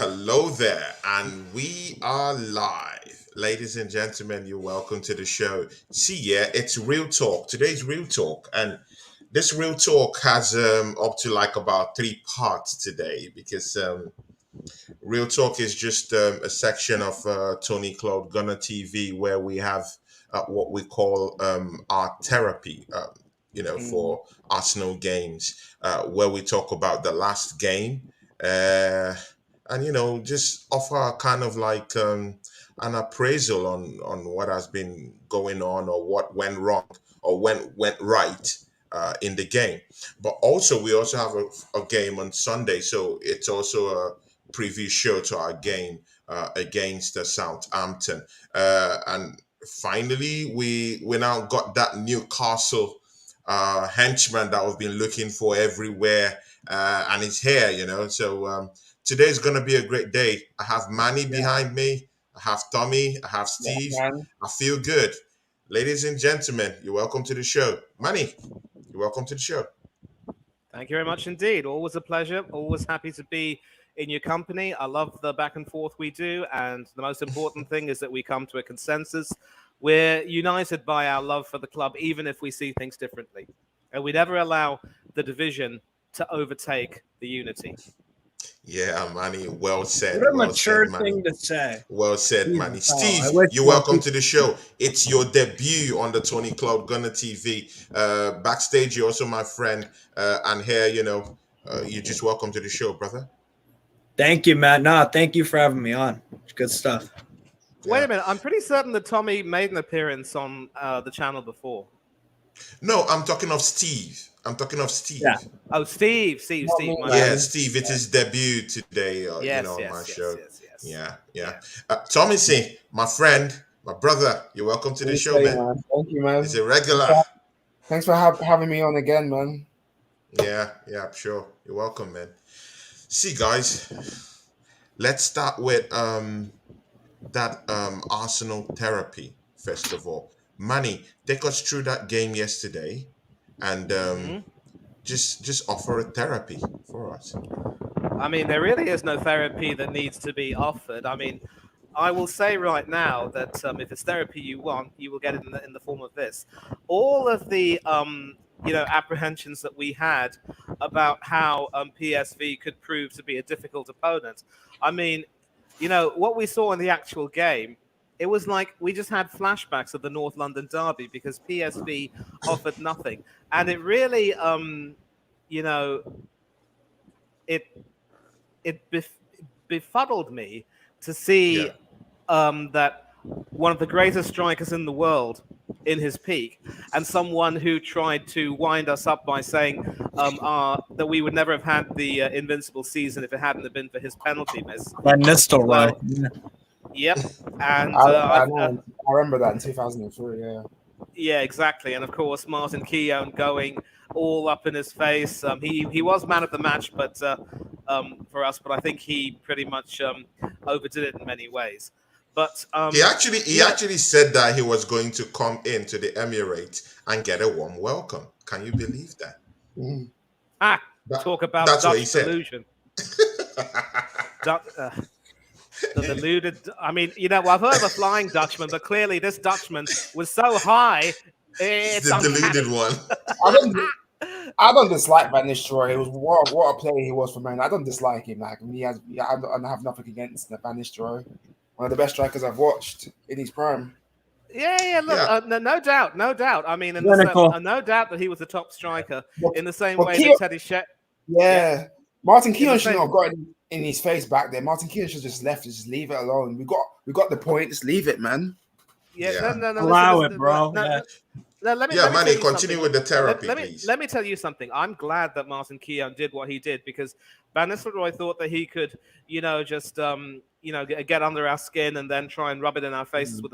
Hello there, and we are live. Ladies and gentlemen, you're welcome to the show. See, yeah, it's Real Talk. Today's Real Talk, and this Real Talk has up to like about three parts today because Real Talk is just a section of Tony Claude Gunner TV where we have what we call our therapy, for Arsenal games, where we talk about the last game. Uh, and just offer kind of like an appraisal on what has been going on or what went wrong or went right in the game. But also we also have a game on Sunday, so it's also a preview show to our game against Southampton. And finally, we now got that Newcastle henchman that we've been looking for everywhere, and he's here. So today's gonna be a great day. I have Manny behind me. I have Tommy. I have Steve. Man. I feel good. Ladies and gentlemen, you're welcome to the show. Manny, you're welcome to the show. Thank you very much indeed. Always a pleasure. Always happy to be in your company. I love the back and forth we do. And the most important thing is that we come to a consensus. We're united by our love for the club, even if we see things differently. And we never allow the division to overtake the unity. Yeah, Manny, well said. What a Well mature said, Manny. thing to say. Well said, Jesus, Manny. I Steve, wish you're more welcome people- to the show. It's your debut on the Tony Cloud Gunner TV. Backstage, you're also my friend. And here, you're just welcome to the show, brother. Thank you, Matt. No, thank you for having me on. It's good stuff. Wait a minute. I'm pretty certain that Tommy made an appearance on the channel before. No, I'm talking of Steve. Yeah. Oh, Steve. My Yeah, bad. Steve, it's his debut today, Yes, on my yes, show. yes. Yeah. Tomisin, my friend, my brother, you're welcome to the show, man. Thank you, man. It's a regular. Thanks for having me on again, man. Yeah, sure. You're welcome, man. See, guys, let's start with that Arsenal therapy first of all. Manny, take us through that game yesterday, and just offer a therapy for us. I mean, there really is no therapy that needs to be offered. I mean, I will say right now that if it's therapy you want, you will get it in the form of this. All of the apprehensions that we had about how PSV could prove to be a difficult opponent. I mean, what we saw in the actual game, it was like we just had flashbacks of the North London derby because PSV offered nothing, and it really, it befuddled me to see that one of the greatest strikers in the world in his peak, and someone who tried to wind us up by saying that we would never have had the invincible season if it hadn't have been for his penalty miss. By Nistelrooy. Well, yep, and I remember that in 2003. Yeah. yeah, exactly. And of course, Martin Keown going all up in his face. He was man of the match, but for us, but I think he pretty much overdid it in many ways. But He actually said that he was going to come into the Emirates and get a warm welcome. Can you believe that? Mhm. Talk about that's what he Dutch said. delusion. The deluded. I mean, I've heard of a Flying Dutchman, but clearly this Dutchman was so high. It's the deluded one. I don't dislike Van Nistelrooy. It was what a player he was for Man. I don't dislike him. Like I have nothing against Van Nistelrooy. One of the best strikers I've watched in his prime. Yeah. Look, no doubt. I mean, no doubt that he was the top striker in the same way that Teddy Shep. Yeah. Martin Keown should same- not have got in his face back there. Martin Keown should just left. Just leave it alone. We got the point. Just leave it, man. Yeah. No. Allow listen, it, bro. No, Yeah. let me Manny, tell you continue something. with the therapy, please. Let me tell you something. I'm glad that Martin Keown did what he did because Van Nistelrooy thought that he could, just get under our skin and then try and rub it in our faces with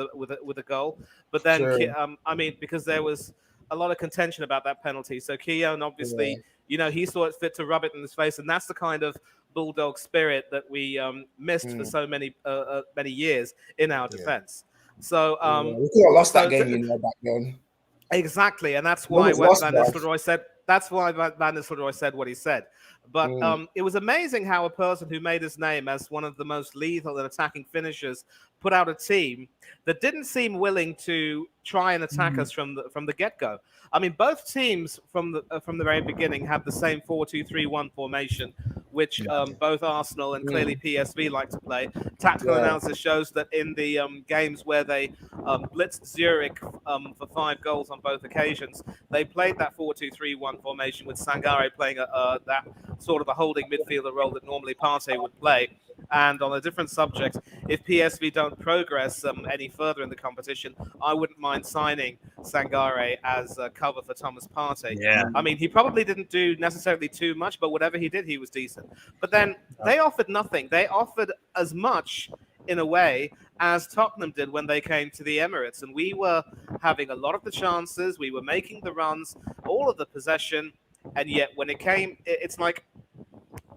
a goal. But then, Sure. because there was a lot of contention about that penalty, so Keown obviously, he saw it fit to rub it in his face, and that's the kind of bulldog spirit that we missed for so many years in our defense. So we could have lost that game back then. Exactly, and that's why It's when lost, Van guys. Nistelrooy said, That's why Van Nistelrooy said what he said. But it was amazing how a person who made his name as one of the most lethal and attacking finishers put out a team that didn't seem willing to try and attack us from the get-go. I mean, both teams from the very beginning had the same 4-2-3-1 formation, which both Arsenal and clearly PSV like to play. Tactical analysis shows that in the games where they blitzed Zurich for 5 goals on both occasions, they played that 4-2-3-1 formation with Sangare playing that sort of a holding midfielder role that normally Partey would play. And on a different subject, if PSV don't progress any further in the competition, I wouldn't mind signing Sangare as cover for Thomas Partey. Yeah. I mean, he probably didn't do necessarily too much, but whatever he did, he was decent. But then they offered nothing. They offered as much, in a way, as Tottenham did when they came to the Emirates. And we were having a lot of the chances. We were making the runs, all of the possession. And yet when it came, it's like,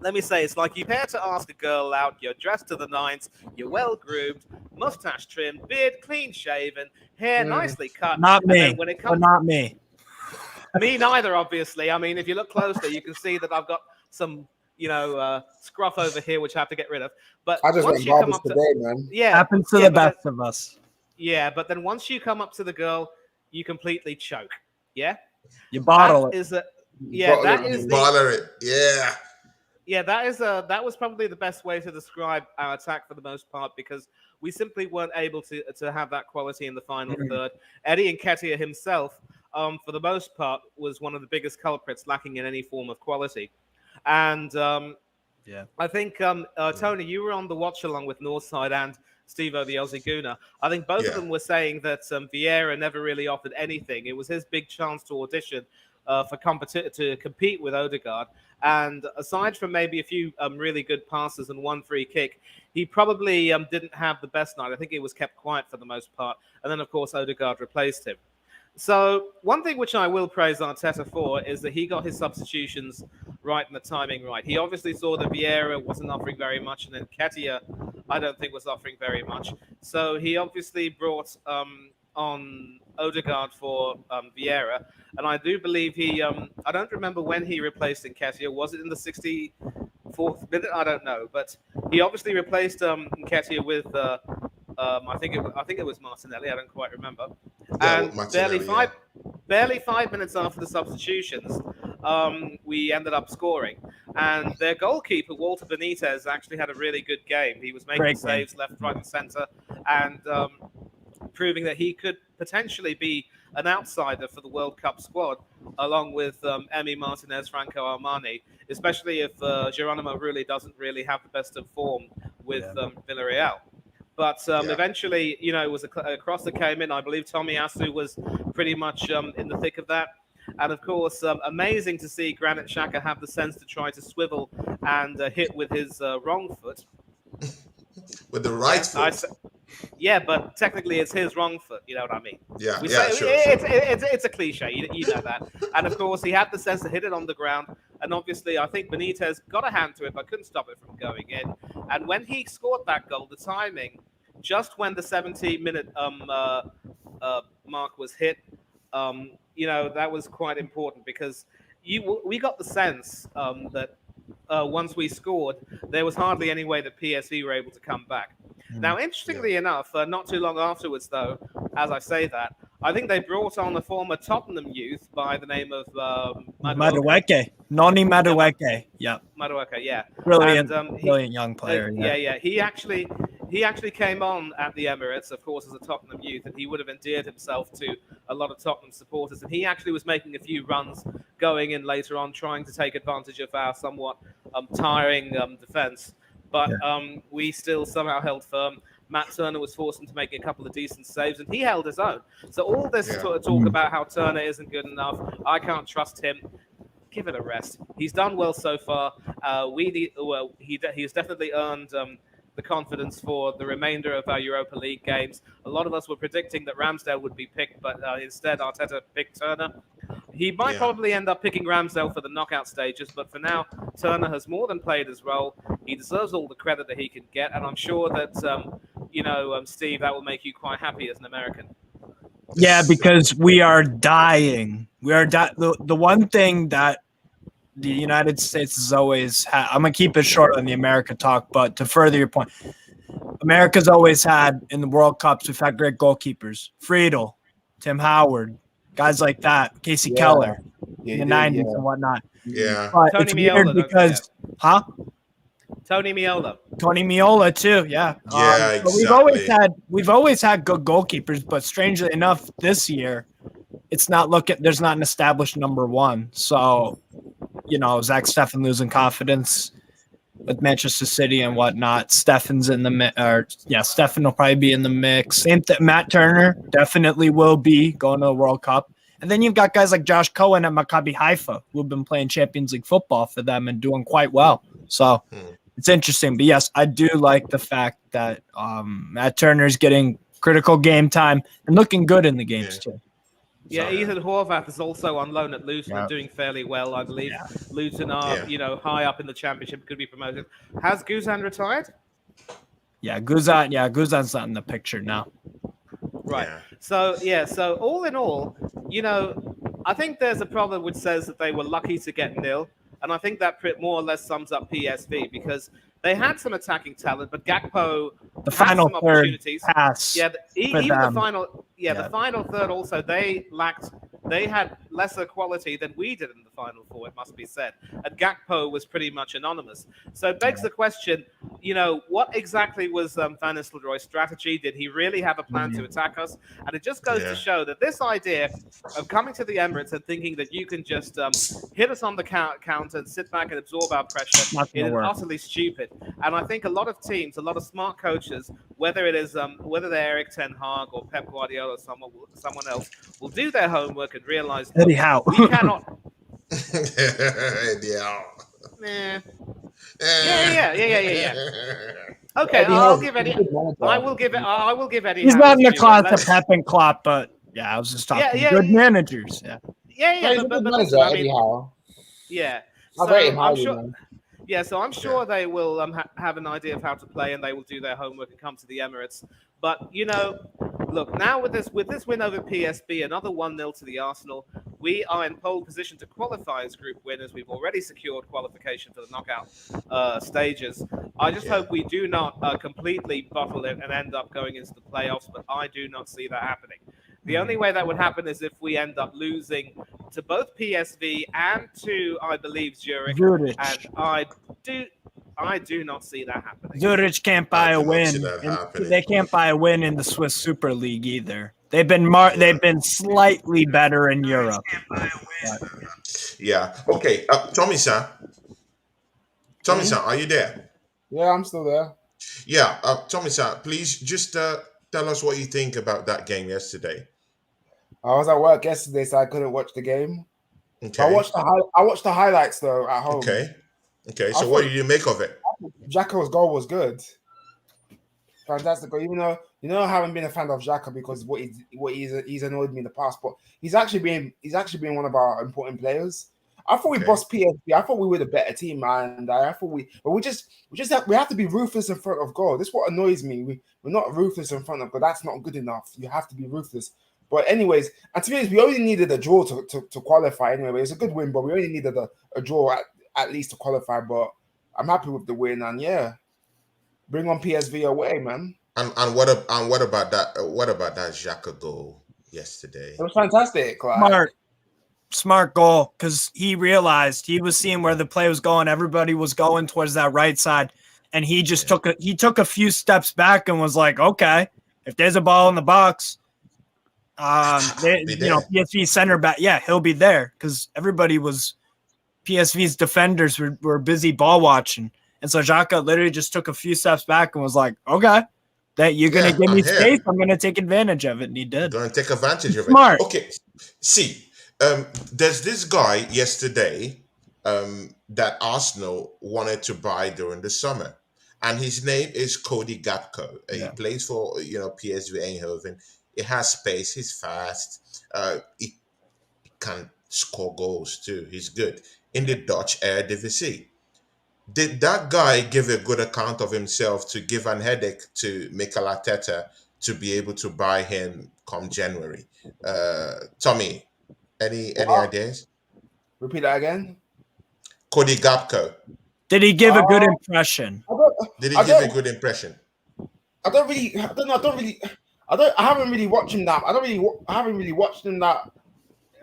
let me say, it's like you prepare to ask a girl out, you're dressed to the nines, you're well groomed, mustache trimmed, beard clean shaven, hair nicely cut. Not me. And then when it comes, not me. Me neither, obviously. I mean, if you look closer, you can see that I've got some, scruff over here, which I have to get rid of. But I just once went you come barbers up to, today, man. yeah, Happens to yeah, the but best of us. yeah, but then once you come up to the girl, you completely choke. Yeah, You bottle that it. is a, yeah, that is the, Bother it. Yeah. yeah, that was probably the best way to describe our attack for the most part, because we simply weren't able to have that quality in the final third. Eddie Nketiah himself, for the most part, was one of the biggest culprits, lacking in any form of quality. And I think Tony, you were on the watch along with Northside and Steve-O the Aussie Gooner. I think both of them were saying that Vieira never really offered anything. It was his big chance to audition to compete with Odegaard. And aside from maybe a few really good passes and one free kick, he probably didn't have the best night. I think he was kept quiet for the most part. And then, of course, Odegaard replaced him. So one thing which I will praise Arteta for is that he got his substitutions right and the timing right. He obviously saw that Vieira wasn't offering very much, and then Nketiah, I don't think, was offering very much. So he obviously brought on Odegaard for Vieira, and I do believe he. I don't remember when he replaced Nketiah. Was it in the 64th minute? I don't know, but he obviously replaced Nketiah with. I think it was Martinelli. I don't quite remember. Yeah, And barely 5 minutes after the substitutions, we ended up scoring. And their goalkeeper, Walter Benitez, actually had a really good game. He was making saves left, right, and centre, and proving that he could potentially be an outsider for the World Cup squad, along with Emi Martinez, Franco Armani, especially if Geronimo really doesn't really have the best of form with Villarreal. But eventually, it was a cross that came in. I believe Tomiyasu was pretty much in the thick of that. And, of course, amazing to see Granit Xhaka have the sense to try to swivel and hit with his wrong foot. With the right foot? Yeah, but technically it's his wrong foot. You know what I mean? Yeah, sure. It's a cliche. You know that. And, of course, he had the sense to hit it on the ground. And, obviously, I think Benitez got a hand to it, but couldn't stop it from going in. And when he scored that goal, the timing, just when the 17-minute mark was hit, that was quite important, because we got the sense that once we scored, there was hardly any way that PSV were able to come back. Now, interestingly enough, not too long afterwards, though, as I say that, I think they brought on a former Tottenham youth by the name of Madueke. Noni Madueke. Yeah. Madueke, yeah. Brilliant, And, brilliant young player. Yeah. He actually came on at the Emirates, of course, as a Tottenham youth, and he would have endeared himself to a lot of Tottenham supporters. And he actually was making a few runs going in later on, trying to take advantage of our somewhat tiring defence. But we still somehow held firm. Matt Turner was forced into making a couple of decent saves, and he held his own. So all this talk about how Turner isn't good enough, I can't trust him. Give it a rest. He's done well so far. He's definitely earned the confidence for the remainder of our Europa League games. A lot of us were predicting that Ramsdale would be picked, but instead Arteta picked Turner. He might probably end up picking Ramsdale for the knockout stages, but for now, Turner has more than played his role. He deserves all the credit that he can get, and I'm sure that, Steve, that will make you quite happy as an American. Yeah, because we are dying. We are the one thing that the United States has always had. I'm gonna keep it short on the America talk, but to further your point, America's always had in the World Cups. We've had great goalkeepers: Friedel, Tim Howard, guys like that, Casey Yeah, Keller yeah, in you the did. '90s Yeah. and whatnot. Yeah. But Tony it's Meola, weird don't because, forget. Tony Meola. Tony Meola too, yeah. Yeah, But exactly. we've always had good goalkeepers, but strangely enough, this year it's not looking. There's not an established number one. So, Zach Steffen losing confidence with Manchester City and whatnot. Steffen's in the mix, or Steffen will probably be in the mix. Same thing. Matt Turner definitely will be going to the World Cup. And then you've got guys like Josh Cohen at Maccabi Haifa who have been playing Champions League football for them and doing quite well. So it's interesting. But yes, I do like the fact that Matt Turner's getting critical game time and looking good in the games too. Yeah, Ethan Horvath is also on loan at Luton and doing fairly well, I believe. Yeah. Luton are, high up in the championship, could be promoted. Has Guzan retired? Guzan's not in the picture now. Right. Yeah. So all in all, I think there's a problem which says that they were lucky to get nil. And I think that more or less sums up PSV because they had some attacking talent, but Gakpo The had final some third opportunities. pass. Yeah, even them. the final. The final third also they lacked. They had lesser quality than we did in the final four. It must be said. And Gakpo was pretty much anonymous. So it begs the question. What exactly was Van Nistelrooy's strategy? Did he really have a plan to attack us? And it just goes to show that this idea of coming to the Emirates and thinking that you can just hit us on the counter and sit back and absorb our pressure is utterly stupid. And I think a lot of teams, a lot of smart coaches, whether it is whether they're Eric Ten Hag or Pep Guardiola or someone else, will do their homework and realize Eddie Howe. we cannot. Yeah. Yeah. Okay, I'll give Eddie. I will give it. I will give Eddie. He's Howe not in the his due. class of Pep and Klopp, but I was just talking good managers. But listen, I mean, yeah. So I'm sure. Yeah, so I'm sure they will have an idea of how to play, and they will do their homework and come to the Emirates. But look now with this win over PSB, another 1-0 to the Arsenal, we are in pole position to qualify as group winners. We've already secured qualification for the knockout stages. I just hope we do not completely bottle it and end up going into the playoffs, but I do not see that happening. The only way that would happen is if we end up losing to both PSV and to, I believe, Zurich. And I do not see that happening. Zurich can't buy a win. They can't buy a win in the Swiss Super League either. They've been slightly better in Europe. Yeah. Okay. Tomisin, are you there? Yeah, I'm still there. Yeah. Tomisin, please just tell us what you think about that game yesterday. I was at work yesterday, so I couldn't watch the game. Okay. I watched the highlights though at home. Okay. So what did you make of it? Xhaka's goal was good, fantastic. Even though I haven't been a fan of Xhaka because he's annoyed me in the past, but he's actually been one of our important players. I thought we bossed PSV. I thought we were the better team, and I thought we have to be ruthless in front of goal. This is what annoys me. We're not ruthless in front of goal. That's not good enough. You have to be ruthless. But anyways, and to be honest, we only needed a draw to qualify anyway. It's a good win, but we only needed a draw at least to qualify. But I'm happy with the win, and bring on PSV away, man. And what about that? What about that Xhaka goal yesterday? It was fantastic. Smart goal because he realized he was seeing where the play was going. Everybody was going towards that right side, and he just took a few steps back and was like, okay, if there's a ball in the box. PSV center back, he'll be there because PSV's defenders were busy ball watching, and so Xhaka literally just took a few steps back and was like, "Okay, that you're gonna give me space, I'm gonna take advantage of it," and he did. Gonna take advantage of it. Smart. Okay, see, there's this guy yesterday that Arsenal wanted to buy during the summer, and his name is Cody Gakpo. He plays for PSV Eindhoven. He has space. He's fast. He can score goals too. He's good in the Dutch Eredivisie. Did that guy give a good account of himself to give an headache to Mikel Arteta to be able to buy him come January. Tommy, any What? ideas? Repeat that again. Cody Gapco, Did he give a good Uh, impression? I don't. did he I give a don't. good impression? I don't really. I don't know. I don't really. I don't. I haven't really watched him that. I don't really. I haven't really watched him that.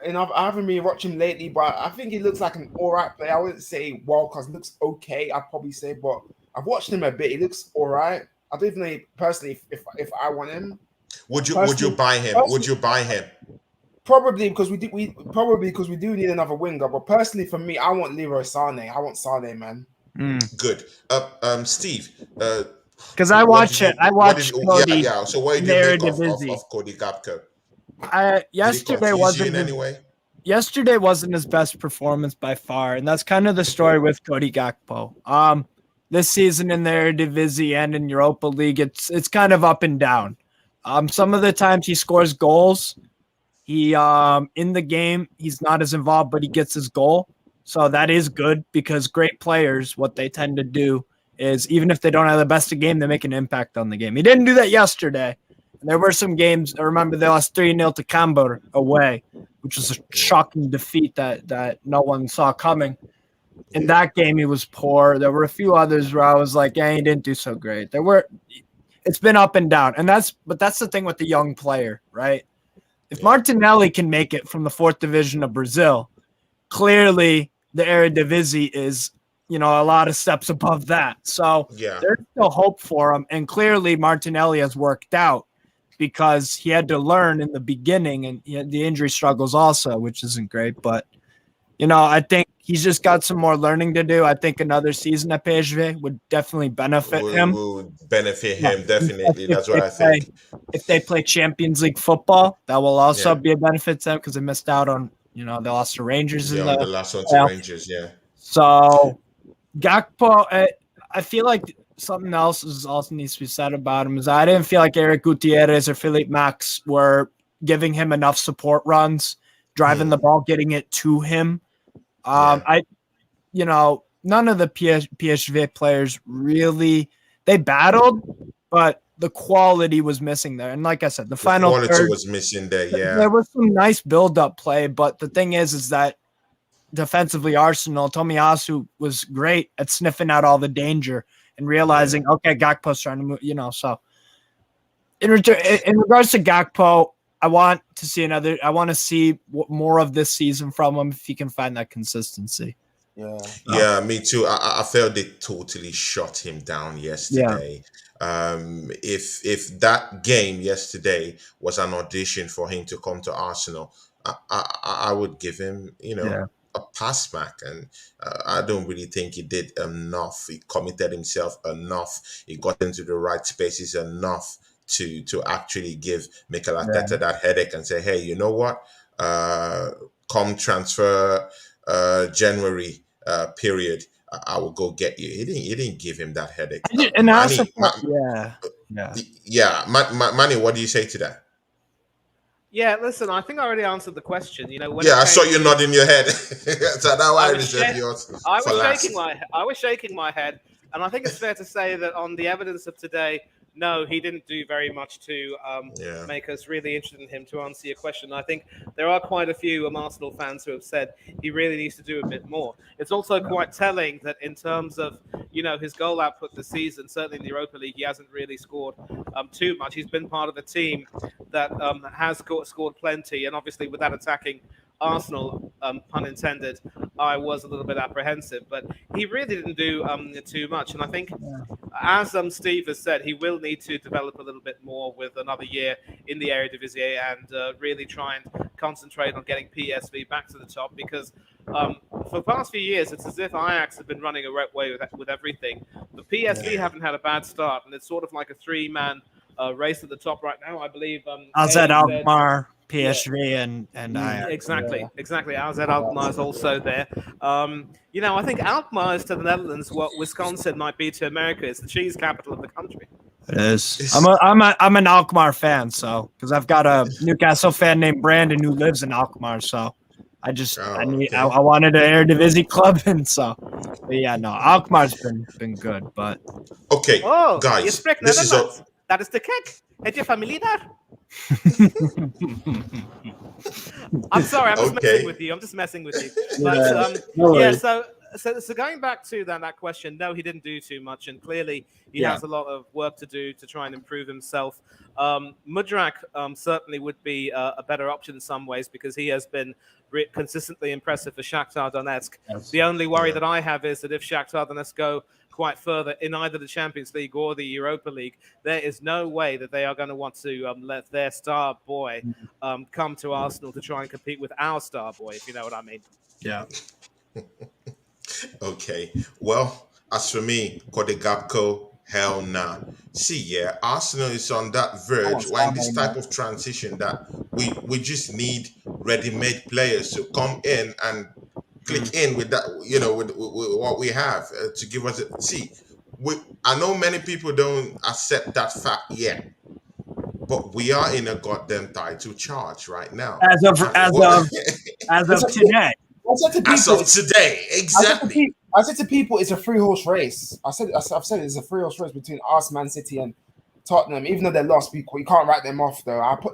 And I haven't really watched him lately, but I think he looks like an alright player. I wouldn't say well because looks okay. I'd probably say, but I've watched him a bit. He looks alright. I don't even know personally if I want him. Would you Personally, buy him? Would you buy him? probably because we do need another winger. But personally, for me, I want Leroy Sané. I want Sané, man. Good. Steve. Because I What watch did it. you? I What did? watch Yeah, Cody yeah. So what in did the you make of Eredivisie. Cody Gapco? Did he Yesterday confuse you in wasn't any his, way? yesterday wasn't his best performance by far, and that's kind of the story with Cody Gakpo. This season in the Eredivisie and in Europa League, it's kind of up and down. Some of the times he scores goals. He in the game he's not as involved, but he gets his goal. So that is good because great players, what they tend to do is even if they don't have the best of game, they make an impact on the game. He didn't do that yesterday. And there were some games. I remember they lost 3-0 to Camber away, which was a shocking defeat that no one saw coming. In that game, he was poor. There were a few others where I was like, yeah, he didn't do so great. It's been up and down. But that's the thing with the young player, right? If Martinelli can make it from the 4th division of Brazil, clearly the Eredivisie is, a lot of steps above that. So Yeah. there's still hope for him. And clearly Martinelli has worked out because he had to learn in the beginning and he had the injury struggles also, which isn't great. But, I think he's just got some more learning to do. I think another season at PSV would definitely benefit him. Would benefit Yeah. him definitely. If That's what they I think. If they play Champions League football, that will also Yeah. be a benefit to them because they missed out on, they lost to Rangers in Yeah, on the the last one to playoff. Rangers. Yeah. So Gakpo, I feel like something else also needs to be said about him is I didn't feel like Eric Gutierrez or Philippe Max were giving him enough support runs, driving the ball, getting it to him. None of the PSV players really, they battled, but the quality was missing there. And like I said, the final quality third, was missing there. Yeah. there was some nice build-up play, but the thing is that defensively, Arsenal, Tomiyasu was great at sniffing out all the danger and realizing, okay, Gakpo's trying to move, so in regards to Gakpo, I want to see more of this season from him if he can find that consistency. Yeah. Yeah, me too. I felt they totally shut him down yesterday. If that game yesterday was an audition for him to come to Arsenal, I would give him, a pass back. And I don't really think he did enough. He committed himself enough. He got into the right spaces enough to actually give Mikel Arteta that headache and say, hey, you know what? Come transfer January period, I will go get you. He didn't give him that headache. And I also Manny, what do you say to that? Yeah, listen, I think I already answered the question. I saw you nodding your head. So now I reserve yours. I was shaking my head, and I think it's fair to say that on the evidence of today, no, he didn't do very much to make us really interested in him. To answer your question, I think there are quite a few Arsenal fans who have said he really needs to do a bit more. It's also quite telling that in terms of his goal output this season, certainly in the Europa League, he hasn't really scored too much. He's been part of a team that has scored plenty, and obviously with that attacking Arsenal, pun intended, I was a little bit apprehensive, but he really didn't do too much. And I think, as Steve has said, he will need to develop a little bit more with another year in the Eredivisie and really try and concentrate on getting PSV back to the top, because for the past few years, it's as if Ajax have been running away with everything. But PSV haven't had a bad start, and it's sort of like a thrman race at the top right now. I believe AZ Alkmaar, PSV, and Ajax. Exactly. AZ Alkmaar is also there. I think Alkmaar is to the Netherlands what Wisconsin might be to America. It's the cheese capital of the country. It is. I'm an Alkmaar fan, so because I've got a Newcastle fan named Brandon who lives in Alkmaar, so I wanted an Eredivisie club, and so Alkmaar's been good, but okay, guys, that is the cake. Es de familiar. I'm sorry, I'm just messing Okay. with you. I'm just messing with you. Yeah, But no yeah, worries. so going back to that question, no, he didn't do too much, and clearly he Yeah. has a lot of work to do to try and improve himself. Mudrak certainly would be a better option in some ways because he has been consistently impressive for Shakhtar Donetsk. Yes. The only worry Yeah. that I have is that if Shakhtar Donetsk go quite further in either the Champions League or the Europa League, there is no way that they are going to want to let their star boy come to Arsenal to try and compete with our star boy, if you know what I mean. Yeah. Okay. Well, as for me, Kodegapko, hell nah. See, yeah, Arsenal is on that verge. We're in this type of transition that we just need ready-made players to come in and click in with that, with what we have to give us a see. I know many people don't accept that fact yet, but we are in a goddamn title charge right now. As of And as what, of as of today. I said to as people, of today, exactly. I said to people, it's a three-horse race. I've said it's a three-horse race between us, Man City, and Tottenham. Even though they lost, you can't write them off though. I put.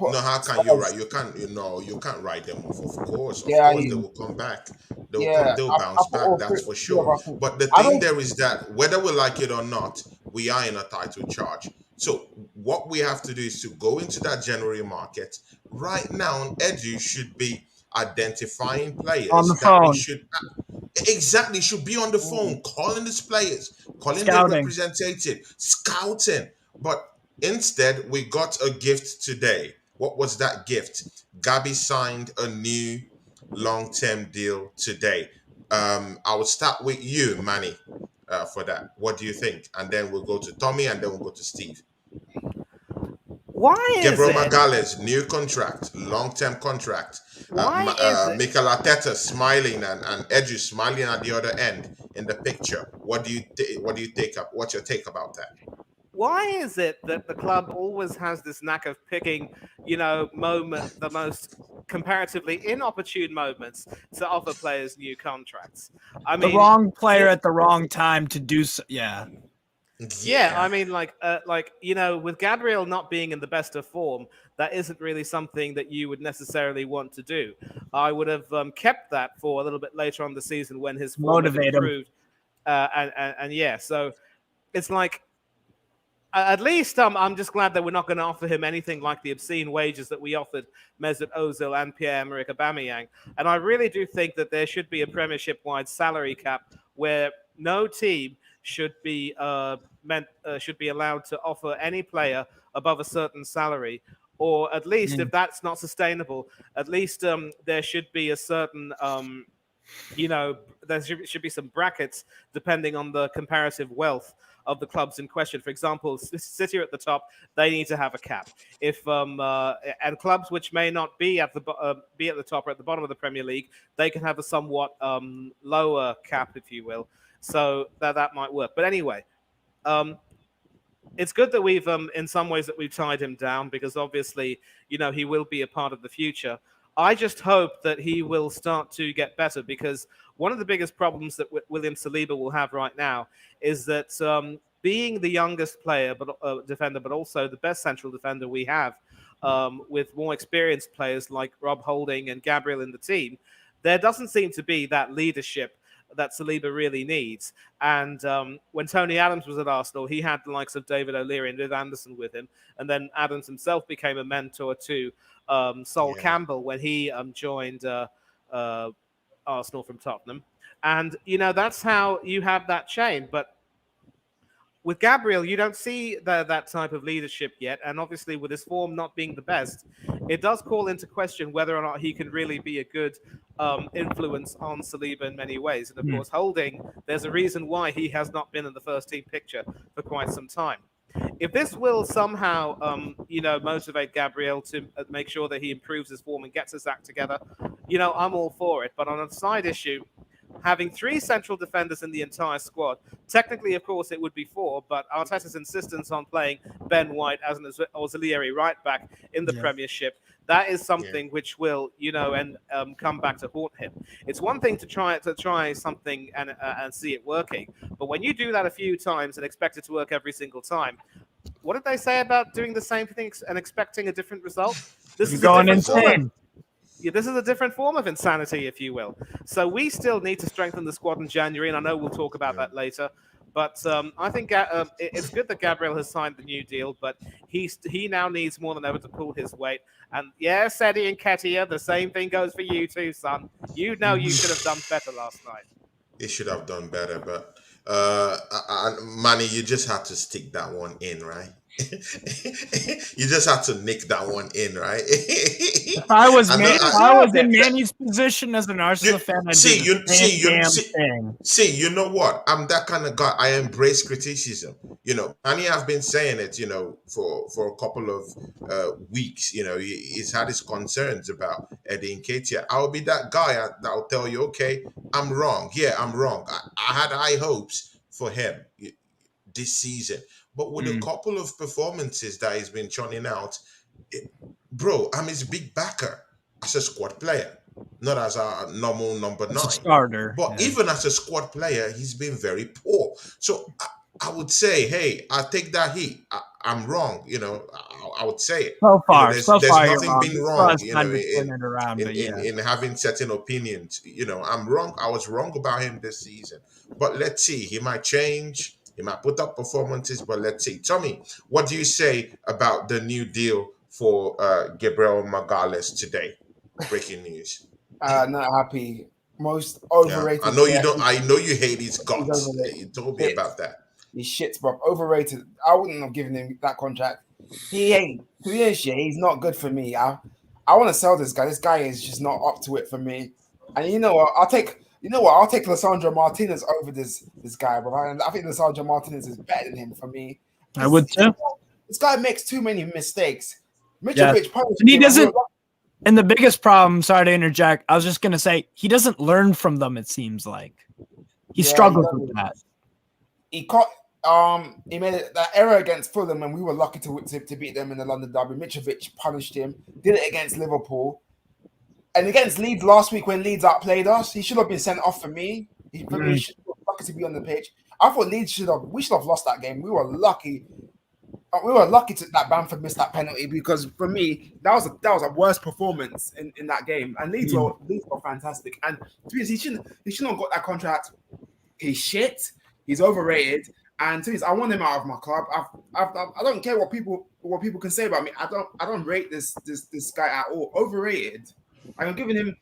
No, how can you write? You can't write them off. Of Yeah, course, they will come back. yeah. They'll I bounce put back. all That's for three of sure. us in. But the I thing don't. there is that whether we like it or not, we are in a title charge. So what we have to do is to go into that January market right now. Edu should be identifying On players the that we phone. should exactly should be on the phone, calling these players, calling their Scouting. representative, scouting. But instead, we got a gift today. What was that gift? Gabi signed a new long-term deal today. I will start with you, Manny, for that. What do you think? And then we'll go to Tommy, and then we'll go to Steve. Why is Gabriel it? Magalhaes, new contract, long-term contract. Why is it? Mikel Arteta smiling and Edu smiling at the other end in the picture. What do you take up? What's your take about that? Why is it that the club always has this knack of picking, the most comparatively inopportune moments to offer players new contracts? I The mean, wrong player at the wrong time to do so. Yeah. yeah, I mean, with Gabriel not being in the best of form, that isn't really something that you would necessarily want to do. I would have kept that for a little bit later on the season when his form had Motivate him. improved, and yeah, so it's like. At least I'm just glad that we're not going to offer him anything like the obscene wages that we offered Mesut Ozil and Pierre-Emerick Aubameyang. And I really do think that there should be a Premiership-wide salary cap where no team should be allowed to offer any player above a certain salary, or at least if that's not sustainable, at least there should be a certain. There should be some brackets depending on the comparative wealth of the clubs in question. For example, City are at the top; they need to have a cap. And clubs which may not be at the top or at the bottom of the Premier League, they can have a somewhat lower cap, if you will. So that might work. But anyway, it's good that we've in some ways that we've tied him down because obviously he will be a part of the future. I just hope that he will start to get better because one of the biggest problems that William Saliba will have right now is that being the youngest player, defender, but also the best central defender we have, with more experienced players like Rob Holding and Gabriel in the team, there doesn't seem to be that leadership that Saliba really needs. And when Tony Adams was at Arsenal, he had the likes of David O'Leary and Viv Anderson with him. And then Adams himself became a mentor to Sol Campbell when he joined Arsenal from Tottenham. And, that's how you have that chain. But with Gabriel, you don't see that type of leadership yet. And obviously, with his form not being the best, it does call into question whether or not he can really be a good influence on Saliba in many ways. And of course, Holding, there's a reason why he has not been in the first team picture for quite some time. If this will somehow, motivate Gabriel to make sure that he improves his form and gets his act together, I'm all for it. But on a side issue, having three central defenders in the entire squad, technically, of course, it would be four, but Arteta's insistence on playing Ben White as an auxiliary right back in the Premiership, that is something which will, come back to haunt him. It's one thing to try something and see it working, but when you do that a few times and expect it to work every single time, what did they say about doing the same thing and expecting a different result? This You're is going a different form of, insane. yeah, this is a different form of insanity, if you will. So we still need to strengthen the squad in January, and I know we'll talk about that later. But I think it's good that Gabriel has signed the new deal, but he now needs more than ever to pull his weight. And yes, Eddie and Ketia, the same thing goes for you too, son. You know you should have done better last night. He should have done better, but Manny, you just had to stick that one in, right? You just had to nick that one in, right? If I was I know. If I was in Manny's position as an Arsenal fan, I'd do the same damn thing. See, you know what? I'm that kind of guy. I embrace criticism. Manny, I've been saying it, for a couple of weeks. He's had his concerns about Eddie Nketiah. I'll be that guy that'll tell you, okay, I'm wrong. Yeah, I'm wrong. I had high hopes for him this season. But with a couple of performances that he's been churning out, bro, I'm his big backer as a squad player, not as a normal number 9. A starter. But even as a squad player, he's been very poor. So I would say, hey, I take that heat. I'm wrong. I would say it. So far, there's nothing wrong. Been wrong, in having certain opinions. I'm wrong. I was wrong about him this season. But let's see. He might change. He might put up performances, but let's see. Tommy, what do you say about the new deal for Gabriel Magalhaes today? Breaking news. Not happy. Most overrated. I know you don't. I know you hate his guts. You told me about that. He shits, bro. Overrated. I wouldn't have given him that contract. He ain't shit. He's not good for me. I want to sell this guy. This guy is just not up to it for me. And you know what? I'll take Lissandro Martinez over this guy, bro. I think Lissandro Martinez is better than him for me. I would too. This guy makes too many mistakes. Mitrovic, and he doesn't. And the biggest problem, sorry to interject, I was just gonna say he doesn't learn from them. It seems like he struggles with that. He made that error against Fulham, and we were lucky to beat them in the London derby. Mitrovic punished him. Did it against Liverpool. And against Leeds last week when Leeds outplayed us, he should have been sent off for me. He should have lucky to be on the pitch. I thought Leeds should have lost that game. We were lucky. That Bamford missed that penalty because for me that was a worst performance in that game. And Leeds were fantastic. And he shouldn't have got that contract. He's shit. He's overrated. And to be honest, I want him out of my club. I don't care what people can say about me. I don't rate this guy at all. Overrated. I'm giving him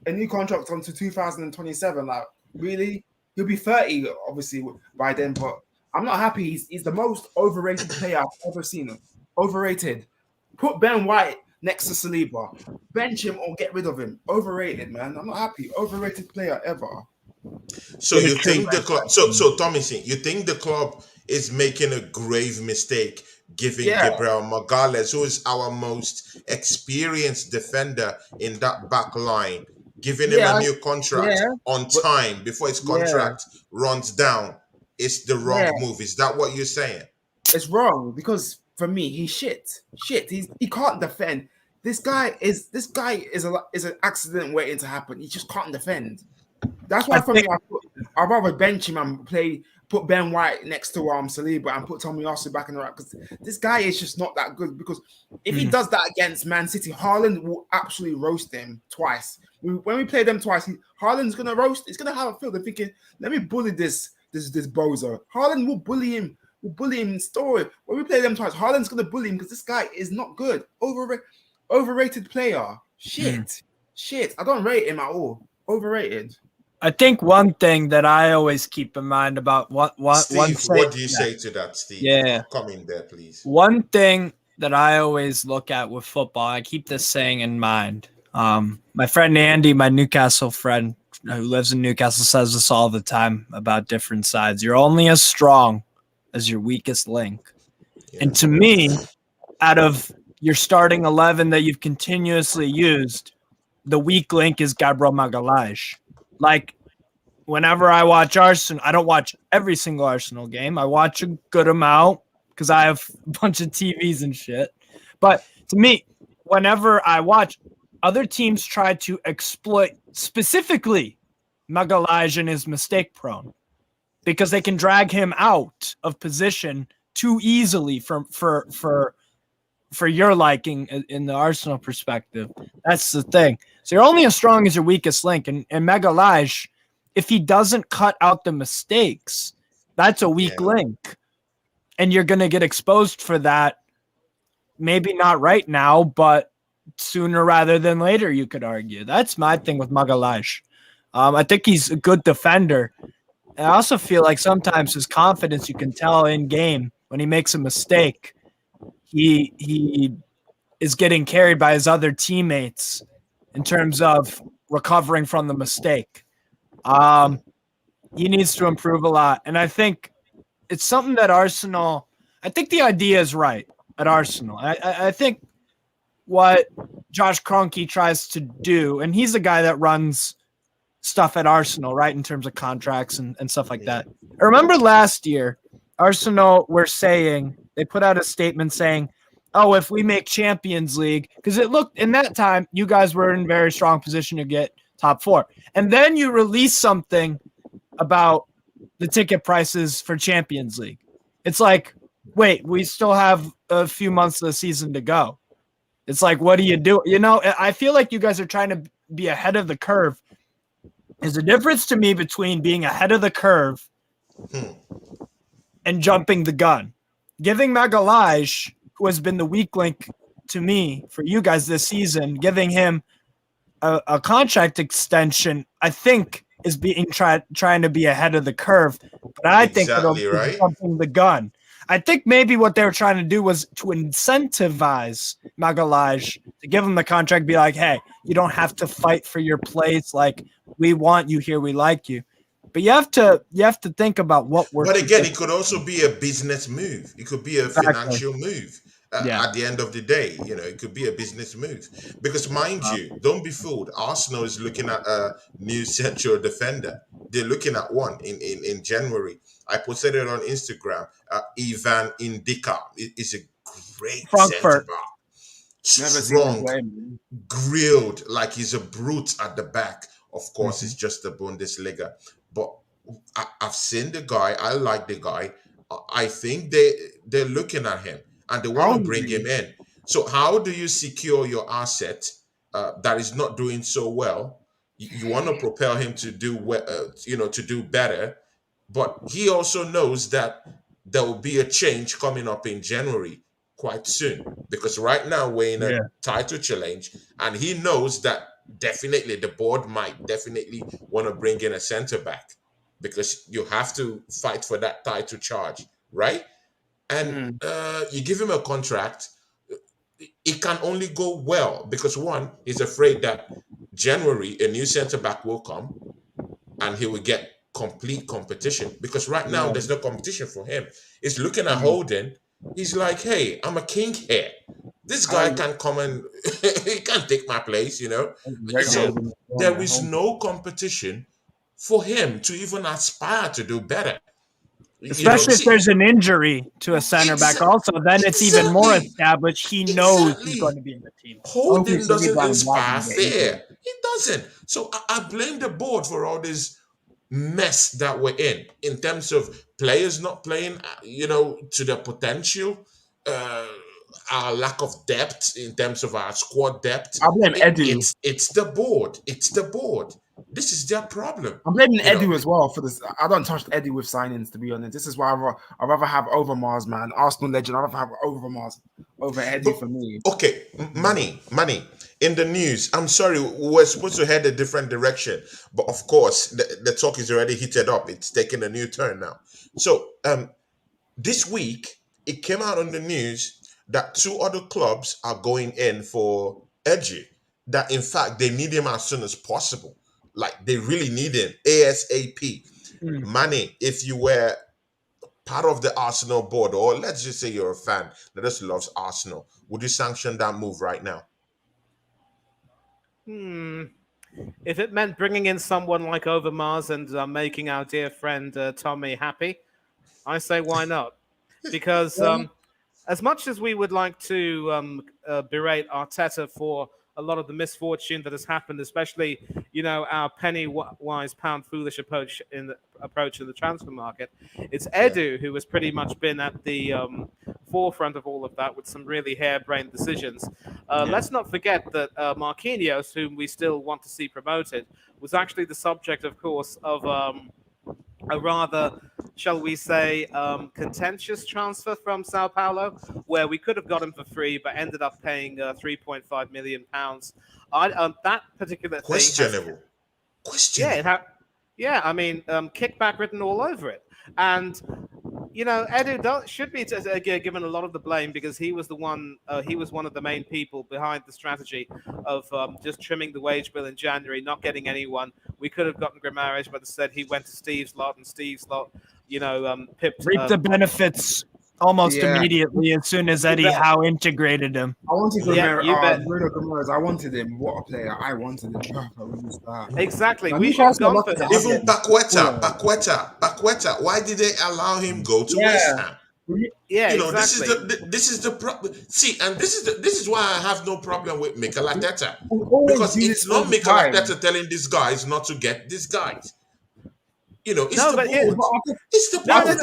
a new contract until 2027. Like, really? He'll be 30, obviously, by then, but I'm not happy. He's the most overrated player I've ever seen. Overrated. Put Ben White next to Saliba. Bench him or get rid of him. Overrated, man. I'm not happy. Overrated player ever. So you think the club? So Tomisin, you think the club is making a grave mistake giving Gabriel Magalhaes, who is our most experienced defender in that back line, giving him a new contract on time before his contract runs down? It's the wrong move. Is that what you're saying? It's wrong because for me, he's shit. He can't defend. This guy is an accident waiting to happen. He just can't defend. That's why for me, I'd rather bench him and put Ben White next to Saliba and put Tomisin back in the right, because this guy is just not that good. Because if he does that against Man City, Haaland will absolutely roast them twice. When we play them twice, Haaland's gonna roast. He's gonna have a field. They're thinking, let me bully this bozo. Haaland will bully him. We'll bully him in story. When we play them twice, Haaland's gonna bully him because this guy is not good. Overrated player. Shit. I don't rate him at all. Overrated. I think one thing that I always keep in mind about Steve, what do you say to that, Steve? Yeah. Come in there, please. One thing that I always look at with football, I keep this saying in mind. My friend Andy, my Newcastle friend who lives in Newcastle, says this all the time about different sides. You're only as strong as your weakest link. Yeah. And to me, out of your starting 11 that you've continuously used, the weak link is Gabriel Magalhaes. Like, whenever I watch Arsenal, I don't watch every single Arsenal game. I watch a good amount because I have a bunch of TVs and shit. But to me, whenever I watch, other teams try to exploit specifically Magalhaes and his mistake prone because they can drag him out of position too easily for your liking in the Arsenal perspective. That's the thing. So you're only as strong as your weakest link. And Magalhaes, if he doesn't cut out the mistakes, that's a weak link. And you're going to get exposed for that. Maybe not right now, but sooner rather than later, you could argue. That's my thing with Magalhaes. I think he's a good defender. And I also feel like sometimes his confidence, you can tell in game when he makes a mistake, he is getting carried by his other teammates in terms of recovering from the mistake. He needs to improve a lot. And I think it's something that Arsenal, I think the idea is right at Arsenal. I think what Josh Kroenke tries to do, and he's the guy that runs stuff at Arsenal, right, in terms of contracts and stuff like that. I remember last year, Arsenal were saying, they put out a statement saying, oh, if we make Champions League, because it looked, in that time, you guys were in very strong position to get top 4. And then you release something about the ticket prices for Champions League. It's like, wait, we still have a few months of the season to go. It's like, what do you do? You know, I feel like you guys are trying to be ahead of the curve. There's a difference to me between being ahead of the curve and jumping the gun. Giving Magalhaes, who has been the weak link to me for you guys this season, giving him a contract extension, I think is being trying to be ahead of the curve. But I think it'll be jumping the gun. I think maybe what they were trying to do was to incentivize Magalhaes to give him the contract, be like, hey, you don't have to fight for your place. Like, we want you here. We like you. But you have to think about what works. But again, it could also be a business move. It could be a financial move. At the end of the day, you know, it could be a business move. Because mind you, don't be fooled. Arsenal is looking at a new central defender. They're looking at one in January. I posted it on Instagram. Ivan Indika is a great centre back. Strong, grilled, like he's a brute at the back. Of course, it's just the Bundesliga. But I've seen the guy. I like the guy. I think they're looking at him and they want to bring him in. So how do you secure your asset that is not doing so well? You want to propel him to do to do better. But he also knows that there will be a change coming up in January quite soon. Because right now we're in a title challenge, and he knows that definitely the board might definitely want to bring in a centre back because you have to fight for that title charge, right? And you give him a contract, it can only go well because one, he's afraid that January a new centre back will come and he will get complete competition because right now there's no competition for him. He's looking at Holden. He's like, hey, I'm a king here. This guy can come and he can't take my place, you know. So there is no competition for him to even aspire to do better. Especially if there's an injury to a center back also, then it's even more established. He knows he's going to be in the team. Holden doesn't inspire fear. He doesn't. So I blame the board for all this mess that we're in terms of players not playing, to their potential, our lack of depth in terms of our squad depth. I blame Edu. It's the board. It's the board. This is their problem. I'm blaming Edu as well for this. I don't trust Edu with signings, to be honest. This is why I'd rather have Overmars, man. Arsenal legend. I'd rather have Overmars over Edu for me. Okay, money. In the news, I'm sorry, we're supposed to head a different direction. But of course, the talk is already heated up. It's taking a new turn now. So this week, it came out on the news that 2 other clubs are going in for Edu. That, in fact, they need him as soon as possible. Like, they really need him ASAP. Manny, if you were part of the Arsenal board, or let's just say you're a fan that just loves Arsenal, would you sanction that move right now? If it meant bringing in someone like Overmars and making our dear friend Tommy happy, I say why not? Because as much as we would like to berate Arteta for a lot of the misfortune that has happened, especially, our penny wise, pound foolish approach in the transfer market. It's Edu who has pretty much been at the forefront of all of that with some really harebrained decisions. Let's not forget that Marquinhos, whom we still want to see promoted, was actually the subject, of course, of a rather, shall we say, contentious transfer from Sao Paulo, where we could have got him for free, but ended up paying £3.5 million. That particular Questionable. thing, I mean, kickback written all over it, and Edu should be given a lot of the blame because he was the one. He was one of the main people behind the strategy of just trimming the wage bill in January, not getting anyone. We could have gotten Grimares, but instead he went to Steve's lot, and Steve's lot, pipped. Reaped the benefits almost immediately as soon as Eddie Howe integrated him. I wanted Bruno Guimaraes. I wanted him. What a player! I wanted him. Exactly. We should have gone for him. Even Paqueta. Why did they allow him go to West Ham? Yeah, exactly. This is the problem. See, and this is why I have no problem with Mikel Arteta, because it's not Mikel Arteta telling these guys not to get these guys. It's the board. It's the board.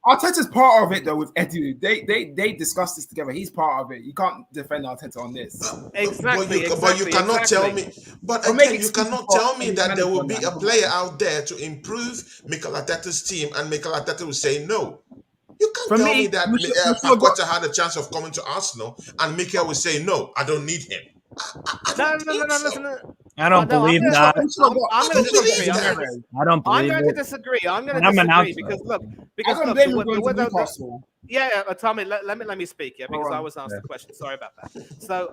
Arteta's part of it though with Edu. They discussed this together. He's part of it. You can't defend Arteta on this. Exactly. But you cannot tell me. But again, you cannot tell me that there will be a player out there to improve Mikel Arteta's team, and Mikel Arteta will say no. You can't tell me that Paqueta had a chance of coming to Arsenal, and Mikel will say no. I don't need him. I don't believe that. I'm going to disagree. I don't believe I'm going to disagree. Because Newcastle. Tommy, let me speak. Because I was asked the question. Sorry about that. So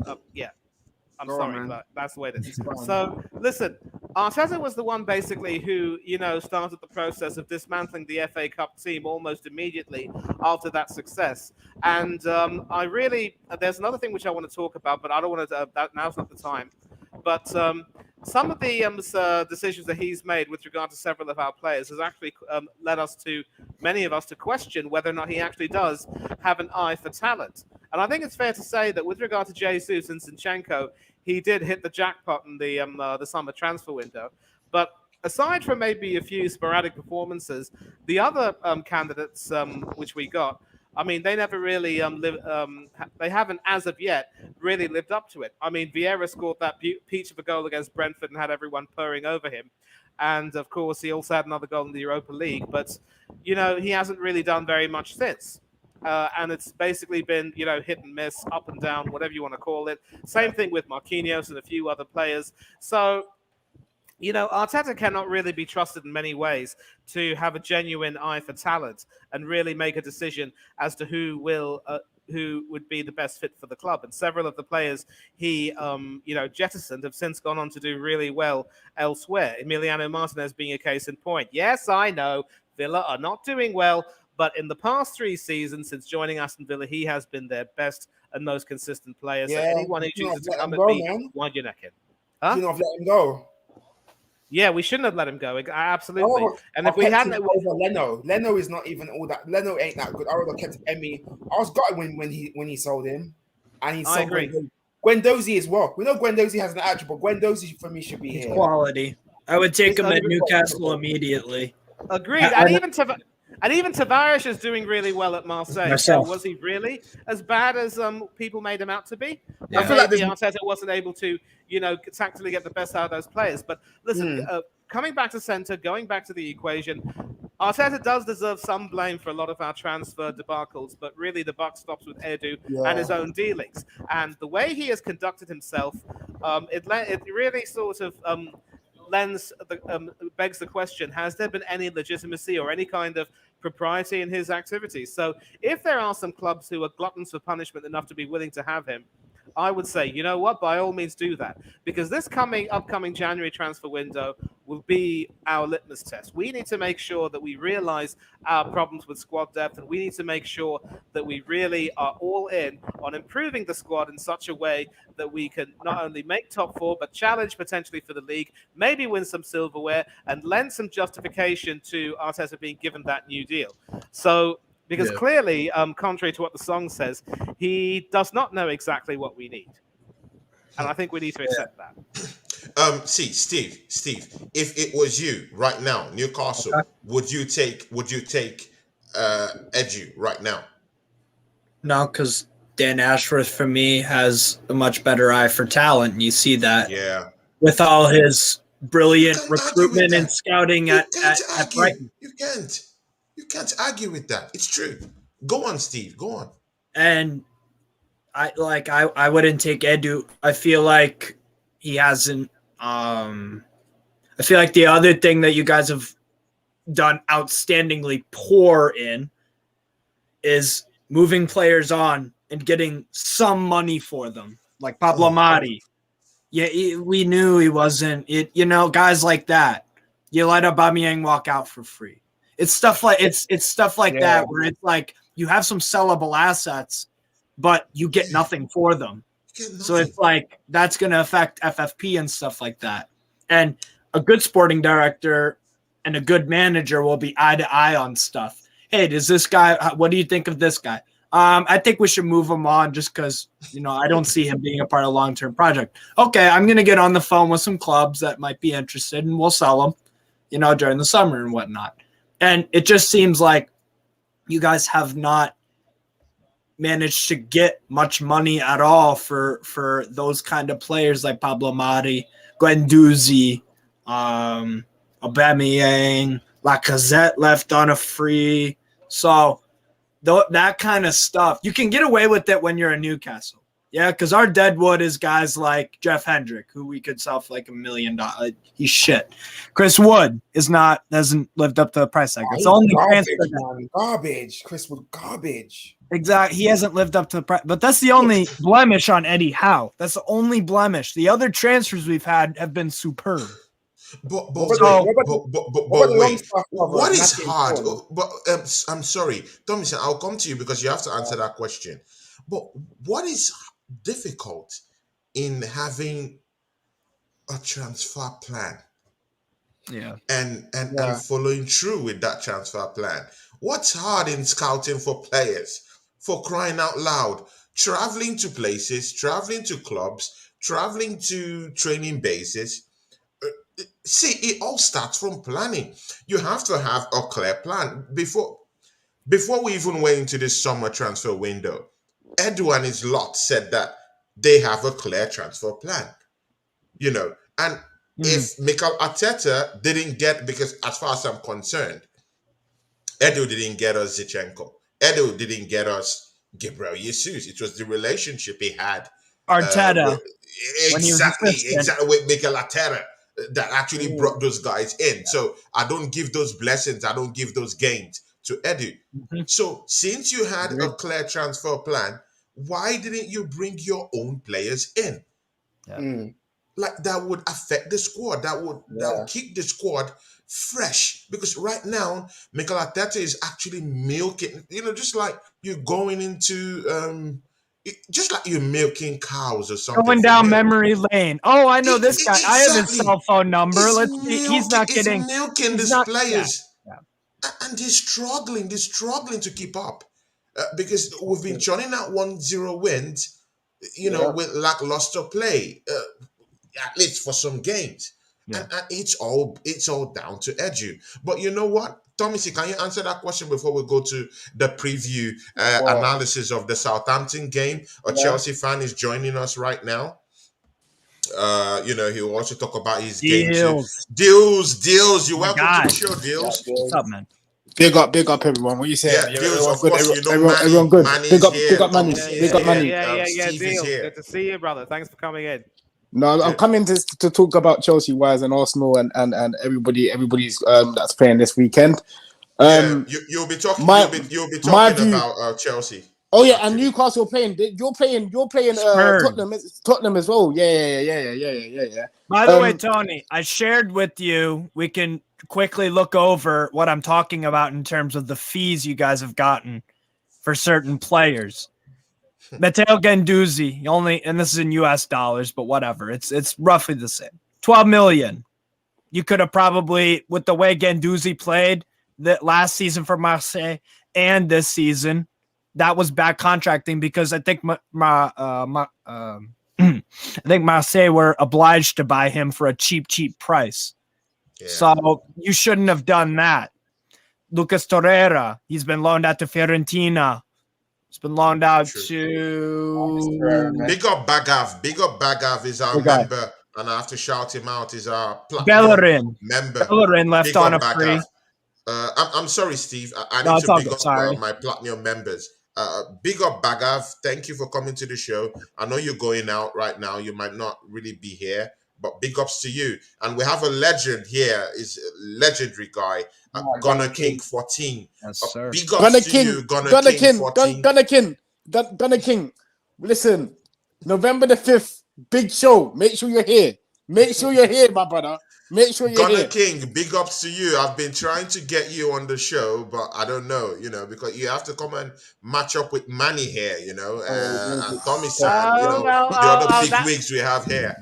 I'm sorry, but that's the way it is. So listen, Arteta was the one basically who started the process of dismantling the FA Cup team almost immediately after that success. And there's another thing which I want to talk about, but I don't want to. Now's not the time. But some of the decisions that he's made with regard to several of our players has actually led many of us to question whether or not he actually does have an eye for talent. And I think it's fair to say that with regard to Jesus and Zinchenko, he did hit the jackpot in the summer transfer window. But aside from maybe a few sporadic performances, the other candidates which we got, I mean, they never really they haven't, as of yet, really lived up to it. I mean, Vieira scored that peach of a goal against Brentford and had everyone purring over him. And, of course, he also had another goal in the Europa League. But, he hasn't really done very much since. And it's basically been, hit and miss, up and down, whatever you want to call it. Same thing with Marquinhos and a few other players. So, Arteta cannot really be trusted in many ways to have a genuine eye for talent and really make a decision as to who would be the best fit for the club. And several of the players he, jettisoned have since gone on to do really well elsewhere. Emiliano Martinez being a case in point. Yes, I know Villa are not doing well, but in the past 3 seasons since joining Aston Villa, he has been their best and most consistent player. So anyone who chooses to come at me, wind your neck in. Huh? You not let him go. Yeah, we shouldn't have let him go. Absolutely. And if we hadn't, Leno is not even all that. Leno ain't that good. I would have kept Emmy. I was gutted when he sold him, and he sold. I agree. Guendouzi as well. We know Guendouzi has an attribute, but Guendouzi for me should be here. Quality. I would take him at Newcastle immediately. Agreed. And even Tavares is doing really well at Marseille. So was he really as bad as people made him out to be? Yeah. I feel like Arteta wasn't able to, tactically get the best out of those players. But listen, coming back to centre, going back to the equation, Arteta does deserve some blame for a lot of our transfer debacles, but really the buck stops with Edu and his own dealings. And the way he has conducted himself, it really sort of begs the question, has there been any legitimacy or any kind of propriety in his activities? So if there are some clubs who are gluttons for punishment enough to be willing to have him, I would say, you know what, by all means do that. Because this upcoming January transfer window will be our litmus test. We need to make sure that we realize our problems with squad depth, and we need to make sure that we really are all in on improving the squad in such a way that we can not only make top 4, but challenge potentially for the league, maybe win some silverware, and lend some justification to Arteta being given that new deal. So, because clearly, contrary to what the song says, he does not know exactly what we need. And I think we need to accept that. See, Steve, if it was you right now, Newcastle, Okay. would you take Edu right now? No, because Dan Ashworth for me has a much better eye for talent, and you see that Yeah. with all his You brilliant can't argue with recruitment and that. scouting You at can't argue. Brighton. You can't. You can't argue with that. It's true. Go on, Steve. Go on. And I wouldn't take Edu. I feel like he hasn't. I feel like the other thing that you guys have done outstandingly poor in is moving players on and getting some money for them, like Pablo Mari. Yeah, we knew he wasn't. Guys like that, you let Aubameyang walk out for free. It's stuff like that where it's like you have some sellable assets, but you get nothing for them. So it's like that's going to affect FFP and stuff like that. And a good sporting director and a good manager will be eye to eye on stuff. Hey, does this guy? What do you think of this guy? I think we should move him on just because I don't see him being a part of a long-term project. Okay, I'm going to get on the phone with some clubs that might be interested, and we'll sell them, during the summer and whatnot. And it just seems like you guys have not managed to get much money at all for those kind of players like Pablo Mari, Guendouzi, Aubameyang, Lacazette left on a free. So that kind of stuff, you can get away with it when you're in Newcastle. Yeah, because our deadwood is guys like Jeff Hendrick, who we could sell for like $1 million. He's shit. Chris Wood hasn't lived up to the price tag. It's only garbage. Chris Wood, garbage. Exactly. He hasn't lived up to the price. But that's the only blemish on Eddie Howe. That's the only blemish. The other transfers we've had have been superb. But wait, what is hard? I'm sorry, Tomisin, I'll come to you because you have to answer that question. But what is difficult in having a transfer plan? Yeah. And following through with that transfer plan. What's hard in scouting for players? For crying out loud, traveling to places, traveling to clubs, traveling to training bases. See, it all starts from planning. You have to have a clear plan before we even went into this summer transfer window. Edu and his lot said that they have a clear transfer plan, and if Mikel Arteta didn't get, because as far as I'm concerned, Edu didn't get us Zichenko. Edu didn't get us Gabriel Jesus. It was the relationship he had. Arteta. Exactly with Mikel Arteta that actually brought those guys in. So I don't give those blessings. I don't give those gains to Edu. Mm-hmm. So since you had a clear transfer plan, why didn't you bring your own players in? Yeah. Like that would affect the squad. That would keep the squad fresh. Because right now, Mikel Arteta is actually milking, just like you're going into just like you're milking cows or something. Going down memory lane. Oh, I know this guy. Exactly. I have his cell phone number. He's not getting. He's milking these players. Yeah. And they're struggling. They're struggling to keep up. Because we've been churning out 1-0 wins, with lackluster play, at least for some games. Yeah. And it's all down to Edu. But you know what? Tomisin, can you answer that question before we go to the preview analysis of the Southampton game? A Chelsea fan is joining us right now. He will also talk about his game too. Deals. You're welcome to the show, Deals. What's up, man? Big up, everyone. What you saying? Yeah, Deals, of course, everyone good. Big up, Manny. Yeah, Deals. Good to see you, brother. Thanks for coming in. No, I'm coming to talk about Chelsea wise and Arsenal and everybody's that's playing this weekend. You'll be talking about Chelsea. Oh yeah, and Newcastle playing. You're playing Tottenham as well. Yeah. By the way, Tony, I shared with you. We can quickly look over what I'm talking about in terms of the fees you guys have gotten for certain players. Matteo Guendouzi, and this is in US dollars, but whatever. It's roughly the same. 12 million. You could have probably, with the way Guendouzi played that last season for Marseille and this season, that was bad contracting because I think I think Marseille were obliged to buy him for a cheap price. Yeah. So you shouldn't have done that. Lucas Torreira, he's been loaned out to Fiorentina. He's been loaned out to... Big up Bagav. Big up Bagav is our member. And I have to shout him out. He's our Bellerin member. Bellerin left on a free. I'm sorry, Steve. I need to big up my platinum members. Big up Bagav. Thank you for coming to the show. I know you're going out right now. You might not really be here, but big ups to you. And we have a legend here. Is a legendary guy, Gunner King 14. Yes, sir. Big ups to you, Gunner King 14. Gunner King. Listen, November the 5th. Big show. Make sure you're here. Make sure you're here, my brother. Make sure you're here. Gunner King, big ups to you. I've been trying to get you on the show, but I don't know, because you have to come and match up with Manny here, and Tomisin, the other big wigs we have here.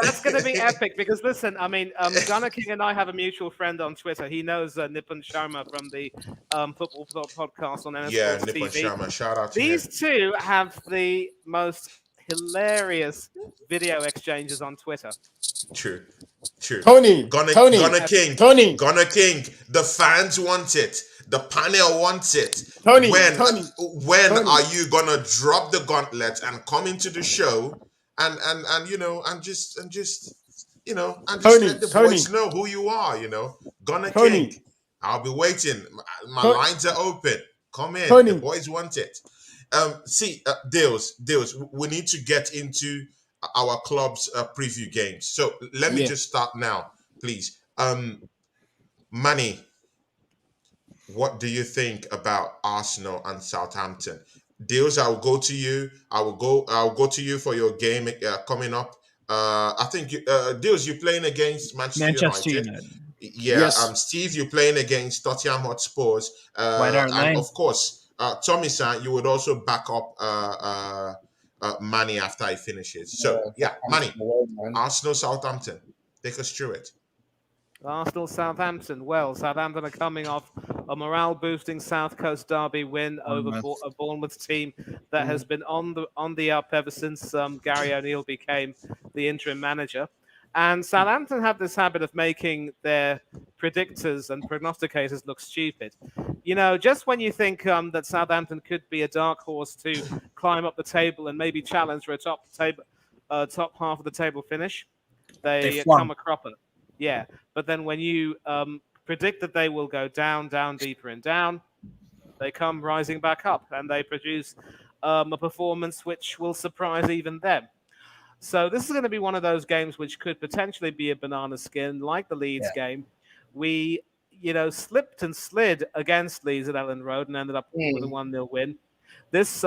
That's going to be epic because, listen, I mean, Gunner King and I have a mutual friend on Twitter. He knows Nipun Sharma from the football podcast on NUFC. Yeah, Nipun Sharma. Shout out to These two have the most hilarious video exchanges on Twitter. True. Gunner King. The fans want it. The panel wants it. When are you gonna drop the gauntlet and come into the show and just let the boys know who you are? Gunner King. I'll be waiting. My lines are open. Come in. The boys want it. Deals, we need to get into our club's preview games. So let me just start now, please. Manny, what do you think about Arsenal and Southampton? Deals, I'll go to you. I'll go to you for your game coming up. I think Deals, you're playing against Manchester United. Yeah. Yes. Steve, you're playing against Tottenham Hotspurs. And of course, Tomisin, you would also back up Manny after he finishes. So, Manny, Arsenal, Southampton, take us through it. Arsenal, Southampton. Well, Southampton are coming off a morale-boosting South Coast derby win over a Bournemouth team that has been on the up ever since Gary O'Neill became the interim manager. And Southampton have this habit of making their predictors and prognosticators look stupid. Just when you think that Southampton could be a dark horse to climb up the table and maybe challenge for a top half of the table finish, they come a cropper. Yeah, but then when you predict that they will go down, deeper and down, they come rising back up and they produce a performance which will surprise even them. So this is going to be one of those games which could potentially be a banana skin, like the Leeds game. We, slipped and slid against Leeds at Ellen Road and ended up with a 1-0 win. This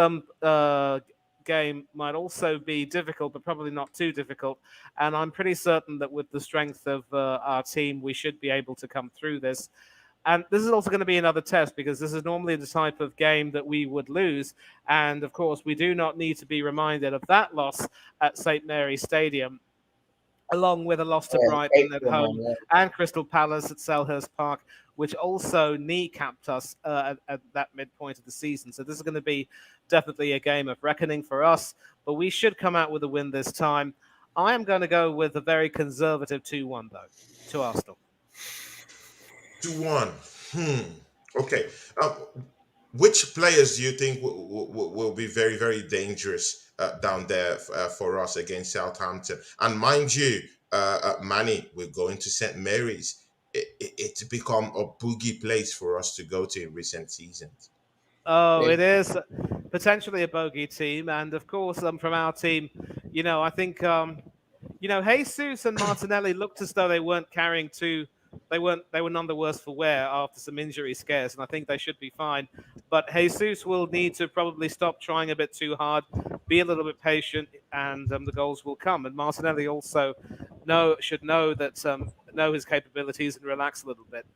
game might also be difficult, but probably not too difficult. And I'm pretty certain that with the strength of our team, we should be able to come through this. And this is also going to be another test because this is normally the type of game that we would lose. And, of course, we do not need to be reminded of that loss at St. Mary's Stadium, along with a loss to Brighton at home and Crystal Palace at Selhurst Park, which also kneecapped us at that midpoint of the season. So this is going to be definitely a game of reckoning for us, but we should come out with a win this time. I am going to go with a very conservative 2-1, though, to Arsenal. 2-1. Okay. Which players do you think will be very, very dangerous down there for us against Southampton? And mind you, Manny, we're going to St. Mary's. It's become a boogie place for us to go to in recent seasons. Oh, it is potentially a bogey team. And, of course, from our team, I think, Jesus and Martinelli looked as though they weren't carrying too... They were none the worse for wear after some injury scares, and I think they should be fine. But Jesus will need to probably stop trying a bit too hard, be a little bit patient, and the goals will come. And Martinelli also should know his capabilities and relax a little bit.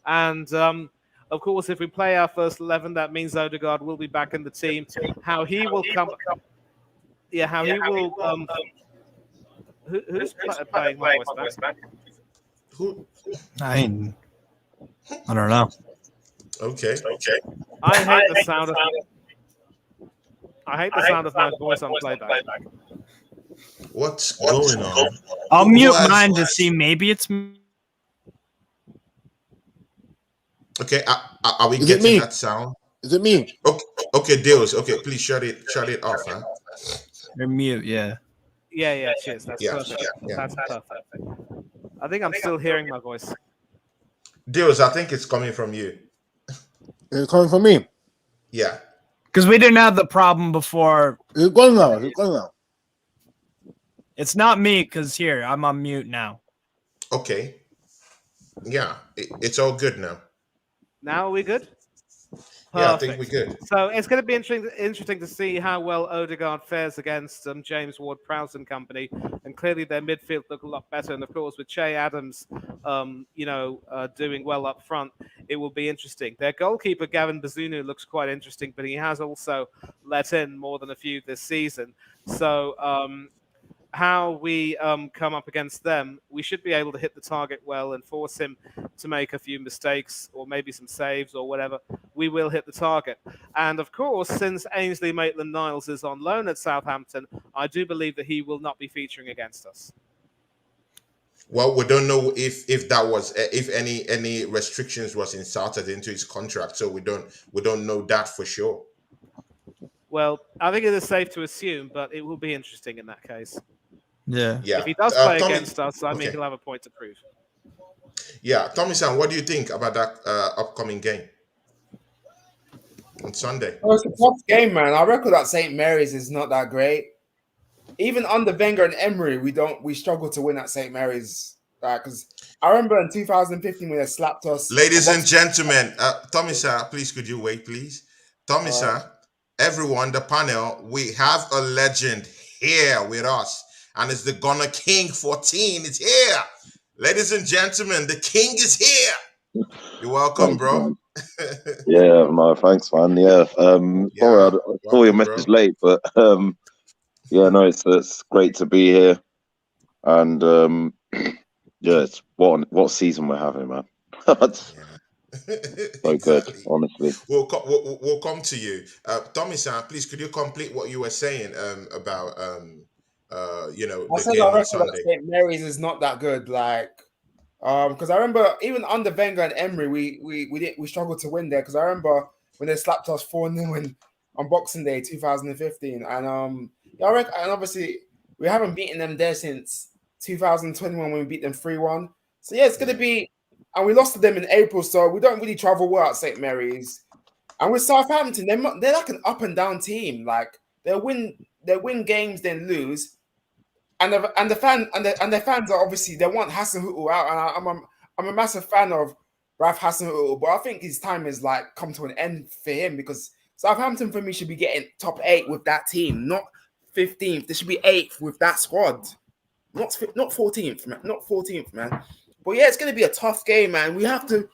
And of course, if we play our first 11, that means Odegaard will be back in the team. How he will come? Yeah, how he will. Who's playing West back? I don't know. Okay. I hate the sound of my voice on playback. What's going on? I'll Who mute has- mine to see. Maybe it's Okay, are we Is it getting me? that sound? Is it me? Okay, okay, deals. Okay, please shut it off, huh? or mute. Yeah. Yeah, cheers. That's Yeah, perfect. yeah. That's perfect. I think I'm still hearing my voice. Deals, I think it's coming from you. Is it coming from me? Yeah. Because we didn't have the problem before. Is it going now? Is it going now? It's not me because here, I'm on mute now. Okay. Yeah, it's all good now. Now are we good? Yeah, I think we're good. So it's going to be interesting to see how well Odegaard fares against James Ward-Prowse and company. And clearly their midfield look a lot better. And of course, with Che Adams, doing well up front, it will be interesting. Their goalkeeper Gavin Bazunu looks quite interesting, but he has also let in more than a few this season. So how we come up against them, we should be able to hit the target well and force him to make a few mistakes or maybe some saves or whatever. We will hit the target. And of course, since Ainsley Maitland-Niles is on loan at Southampton, I do believe that he will not be featuring against us. Well, we don't know if that was if any restrictions was inserted into his contract, so we don't know that for sure. Well, I think it is safe to assume, but it will be interesting in that case. Yeah. Yeah. If he does play Tommy, against us, I mean, okay. he'll have a point to prove. Yeah, Tomisin, what do you think about that upcoming game on Sunday? Oh, it's a tough game, man. Our record at St. Mary's is not that great. Even under Wenger and Emery, we struggle to win at St. Mary's. Because I remember in 2015 when they slapped us. Ladies and gentlemen, Tomisin, please could you wait, please? Tomisin, everyone, the panel, we have a legend here with us, and it's the Gunner King 14. It's here. Ladies and gentlemen, the king is here. You're welcome, Thanks, bro. man. Yeah, no, thanks, man. Yeah, sorry, I saw your welcome, message bro. late, but yeah, no, it's great to be here, and yeah, it's what season we're having, man. That's so good, honestly. We'll come to you, Tommy-san. Please, could you complete what you were saying about I the said game our on record Sunday? at St. Mary's is not that good. Because I remember even under Wenger and Emery, we struggled to win there. Because I remember when they slapped us 4-0 on Boxing Day 2015, and I reckon, and obviously we haven't beaten them there since 2021 when we beat them 3-1. So yeah, it's gonna be, and we lost to them in April, so we don't really travel well at St. Mary's. And with Southampton, they're like an up and down team. Like they win games, then lose. And the fans are obviously they want Hasenhüttl out, and I'm a massive fan of Ralph Hasenhüttl, but I think his time is like come to an end for him because Southampton for me should be getting top 8 with that team, not 15th. They should be 8th with that squad, not 14th, man. Not 14th, man. But yeah, it's gonna be a tough game, man. We have to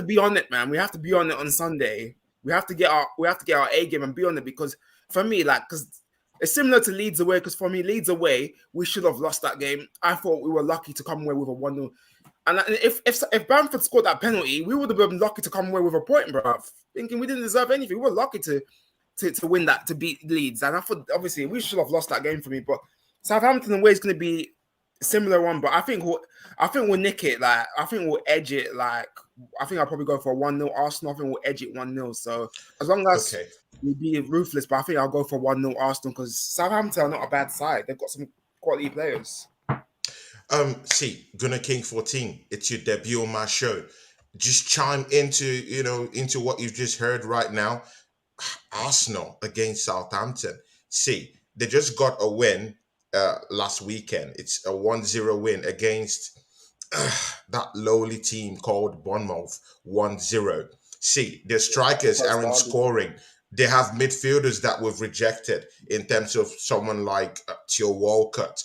be on it, man. We have to be on it on Sunday. We have to get our A game and be on it because for me, because it's similar to Leeds away. Because for me, Leeds away, we should have lost that game. I thought we were lucky to come away with a 1-0. And if Bamford scored that penalty, we would have been lucky to come away with a point, bro. Thinking we didn't deserve anything. We were lucky to win that, to beat Leeds. And I thought obviously we should have lost that game for me. But Southampton away is going to be a similar one. But I think we'll nick it. Like I think we'll edge it. Like I think I'll probably go for a 1-0 Arsenal. I think we'll edge it 1-0. So as long as we be ruthless, but I think I'll go for 1-0 Arsenal because Southampton are not a bad side. They've got some quality players. See, Gunner King 14, it's your debut on my show. Just chime into what you've just heard right now. Arsenal against Southampton. See, they just got a win last weekend. It's a 1-0 win against that lowly team called Bournemouth, 1-0. See, their strikers aren't scoring. They have midfielders that we've rejected in terms of someone like Theo Walcott,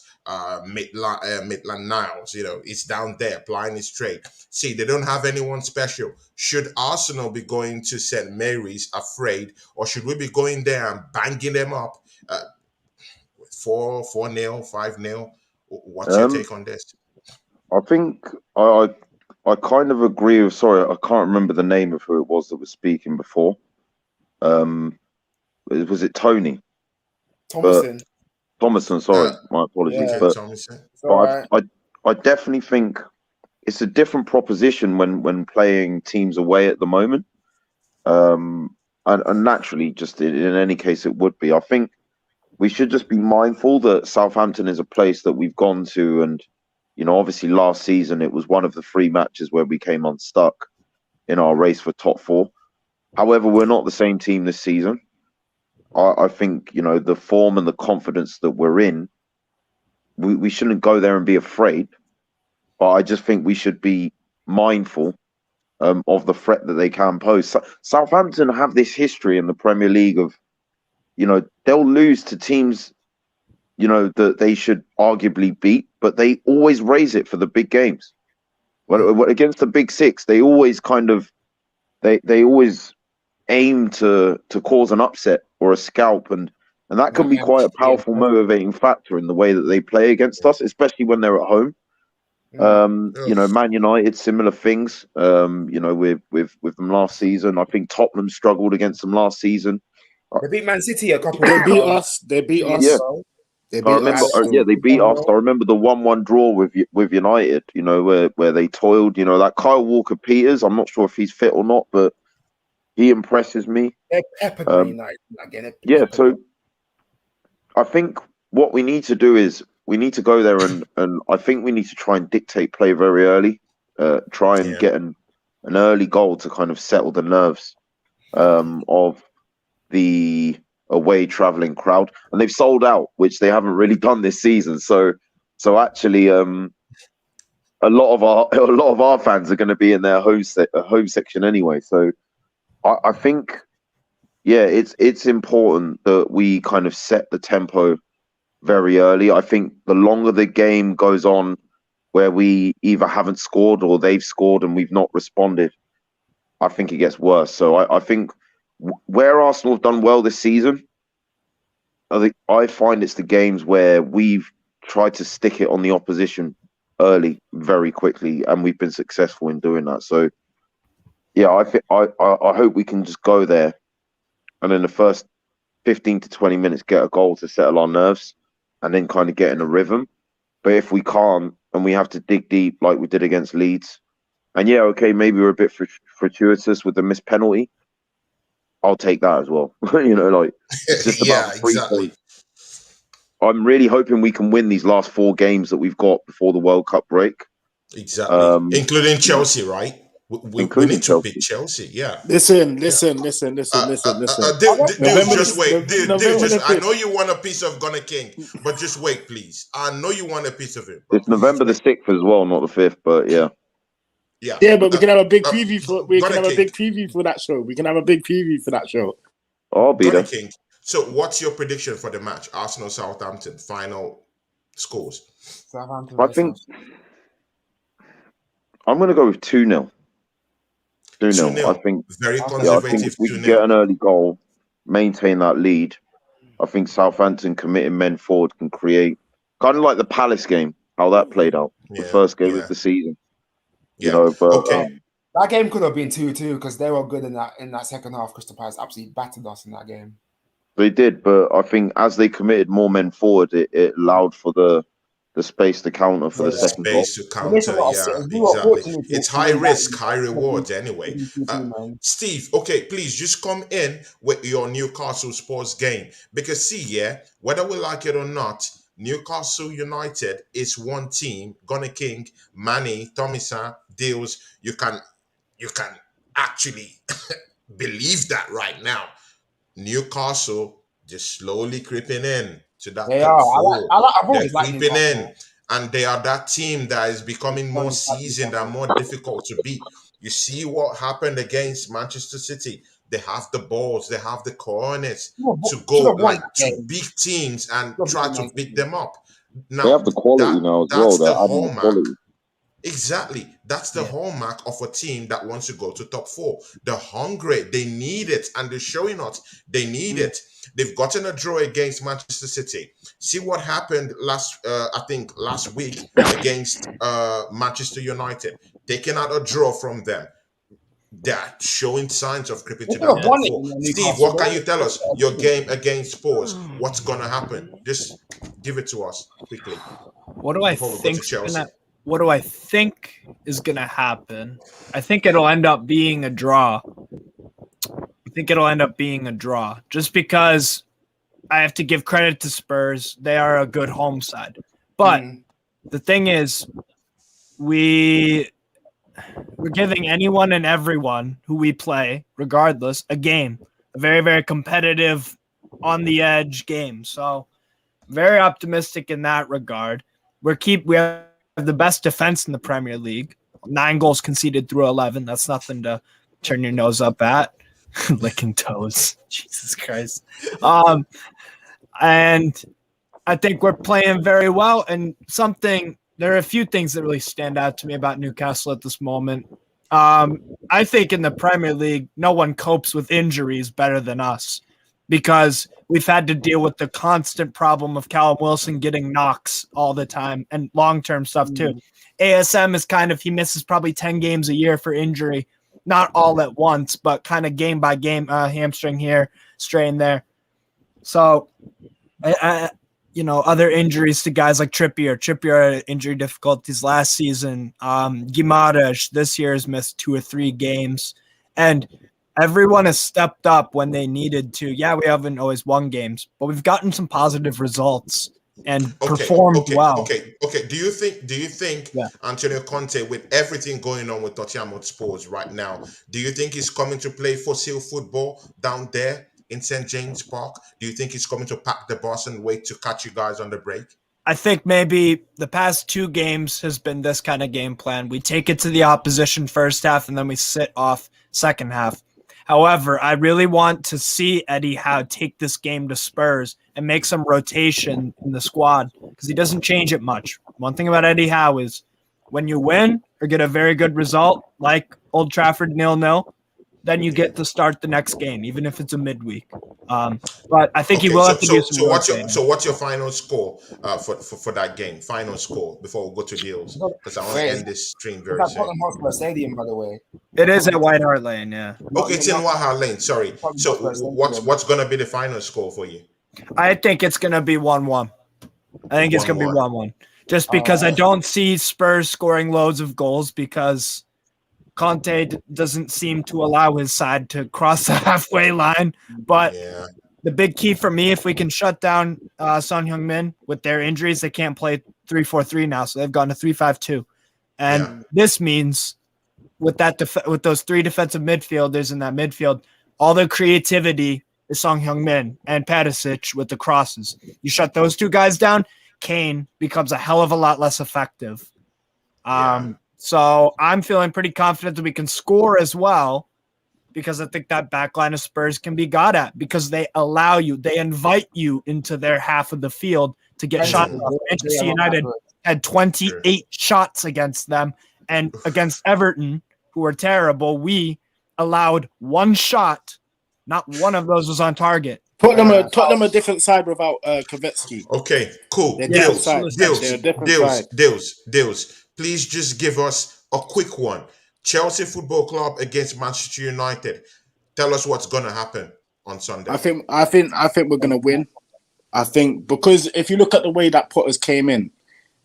Maitland-Niles, it's down there, plying his trade. See, they don't have anyone special. Should Arsenal be going to St. Mary's afraid, or should we be going there and banging them up 4-0, 5-0? What's your take on this? I think I kind of agree with. Sorry, I can't remember the name of who it was that was speaking before. Was it Tony? Tomisin. Tomisin, sorry, my apologies. Yeah. Okay, But Tomisin. It's all right. I definitely think it's a different proposition when playing teams away at the moment. And naturally, just in any case, it would be. I think we should just be mindful that Southampton is a place that we've gone to, and obviously last season it was one of the 3 matches where we came unstuck in our race for top 4. However, we're not the same team this season. I think the form and the confidence that we're in, we shouldn't go there and be afraid. But I just think we should be mindful of the threat that they can pose. Southampton have this history in the Premier League of, they'll lose to teams, that they should arguably beat, but they always raise it for the big games. Well, against the big 6, they always they always aim to cause an upset or a scalp, and that can be quite a powerful motivating factor in the way that they play against us, especially when they're at home. Man United, similar things. With them last season. I think Tottenham struggled against them last season. They beat Man City a couple. They beat us. They beat us. Yeah. They I beat remember. us. They beat us. I remember the 1-1 draw with United. Where they toiled. That Kyle Walker-Peters. I'm not sure if he's fit or not, but he impresses me. They're peppered by United again. Yeah. So I think what we need to do is we need to go there and I think we need to try and dictate play very early. Try and get an early goal to kind of settle the nerves of the away traveling crowd, and they've sold out, which they haven't really done this season. So actually, a lot of our fans are going to be in their home section anyway. So I think, it's important that we kind of set the tempo very early. I think the longer the game goes on, where we either haven't scored or they've scored and we've not responded, I think it gets worse. So I think where Arsenal have done well this season, I find it's the games where we've tried to stick it on the opposition early, very quickly, and we've been successful in doing that. So, I hope we can just go there, and in the first 15 to 20 minutes get a goal to settle our nerves, and then kind of get in a rhythm. But if we can't, and we have to dig deep like we did against Leeds, and maybe we're a bit fortuitous with the missed penalty, I'll take that as well. It's just about 3 points. I'm really hoping we can win these last 4 games that we've got before the World Cup break. Exactly. Including Chelsea, right? We need to beat Chelsea, yeah. Listen. Dude, just wait. Dude, I know you want a piece of Gunner King, but just wait, please. I know you want a piece of it. It's November the 6th as well, not the 5th, but yeah. Yeah, but we can have a big preview for that show. We can have a big preview for that show. I'll be there. King. So, what's your prediction for the match? Arsenal Southampton final scores. Southampton. I think I'm going to go with 2-0. 2-0. I think very conservative. I think if we can get an early goal, maintain that lead, I think Southampton committing men forward can create kind of like the Palace game, how that played out, the first game of the season. That game could have been 2-2 because they were good in that second half. Crystal Palace absolutely battered us in that game. They did, but I think as they committed more men forward, it allowed for the space to counter for the second goal. Space to counter, exactly. It's high risk, high rewards anyway. Steve, okay, please just come in with your Newcastle Spurs game. Because whether we like it or not, Newcastle United is one team. Gunner King, Manny, Tomisin, Deals. You can actually believe that right now. Newcastle just slowly creeping in to that. They are. They're creeping in, and they are that team that is becoming more seasoned and more difficult to beat. You see what happened against Manchester City. They have the balls, they have the cojones to go to big teams and try to beat them up. Now, they have the quality now as well. They're adding quality. Exactly. That's the hallmark of a team that wants to go to top 4. They're hungry. They need it. And they're showing us they need it. They've gotten a draw against Manchester City. See what happened last week against Manchester United. Taking out a draw from them. that showing signs of creeping They to could that have top won it four. in the Steve, Newcastle. what can you tell us? Your game against Spurs, what's gonna happen? Just give it to us quickly What do I before we go to think? Chelsea. What do I think is gonna happen? I think it'll end up being a draw. Just because I have to give credit to Spurs. They are a good home side. But the thing is, we're giving anyone and everyone who we play, regardless, a game. A very, very competitive, on the edge game. So very optimistic in that regard. We have the best defense in the Premier League. 9 goals conceded through 11. That's nothing to turn your nose up at. Licking toes. Jesus Christ. And I think we're playing very well. And there are a few things that really stand out to me about Newcastle at this moment. I think in the Premier League, no one copes with injuries better than us because we've had to deal with the constant problem of Callum Wilson getting knocks all the time and long-term stuff too. ASM is he misses probably 10 games a year for injury, not all at once, but kind of game by game, hamstring here, strain there. So, other injuries to guys like Trippier had injury difficulties last season. Guimaraes this year has missed 2 or 3 games. And everyone has stepped up when they needed to. Yeah, we haven't always won games, but we've gotten some positive results and performed well. Okay. Do you think Antonio Conte, with everything going on with Tottenham Hotspur right now, do you think he's coming to play fossil football down there in St. James Park? Do you think he's coming to pack the bus and wait to catch you guys on the break? I think maybe the past 2 games has been this kind of game plan. We take it to the opposition first half and then we sit off second half. However, I really want to see Eddie Howe take this game to Spurs and make some rotation in the squad because he doesn't change it much. One thing about Eddie Howe is when you win or get a very good result, like Old Trafford 0-0, then you get to start the next game, even if it's a midweek. But I think he will have to do some rotating. What's your final score for that game? Final score before we go to deals, because I want to end this stream very That's soon. Tottenham Hotspur Stadium, by the way. It is at White Hart Lane, yeah. Okay, it's in White Hart Lane. Sorry. So what's going to be the final score for you? I think it's going to be 1-1. I think it's going to be 1-1. Just because I don't see Spurs scoring loads of goals because Conte doesn't seem to allow his side to cross the halfway line. But the big key for me, if we can shut down Son Heung-min with their injuries, they can't play 3-4-3 now. So they've gone to 3-5-2. And this means with with those 3 defensive midfielders in that midfield, all their creativity is Son Heung-min and Perisic with the crosses. You shut those 2 guys down, Kane becomes a hell of a lot less effective. So I'm feeling pretty confident that we can score as well because I think that backline of Spurs can be got at because they invite you into their half of the field to get shots off. Manchester United had 28 shots against them, and against Everton, who were terrible, we allowed 1 shot. Not one of those was on target. Tottenham a different side without Kvetsky. Okay, cool. Deals. Please just give us a quick one. Chelsea Football Club against Manchester United. Tell us what's gonna happen on Sunday. I think we're gonna win. I think because if you look at the way that Potter's came in,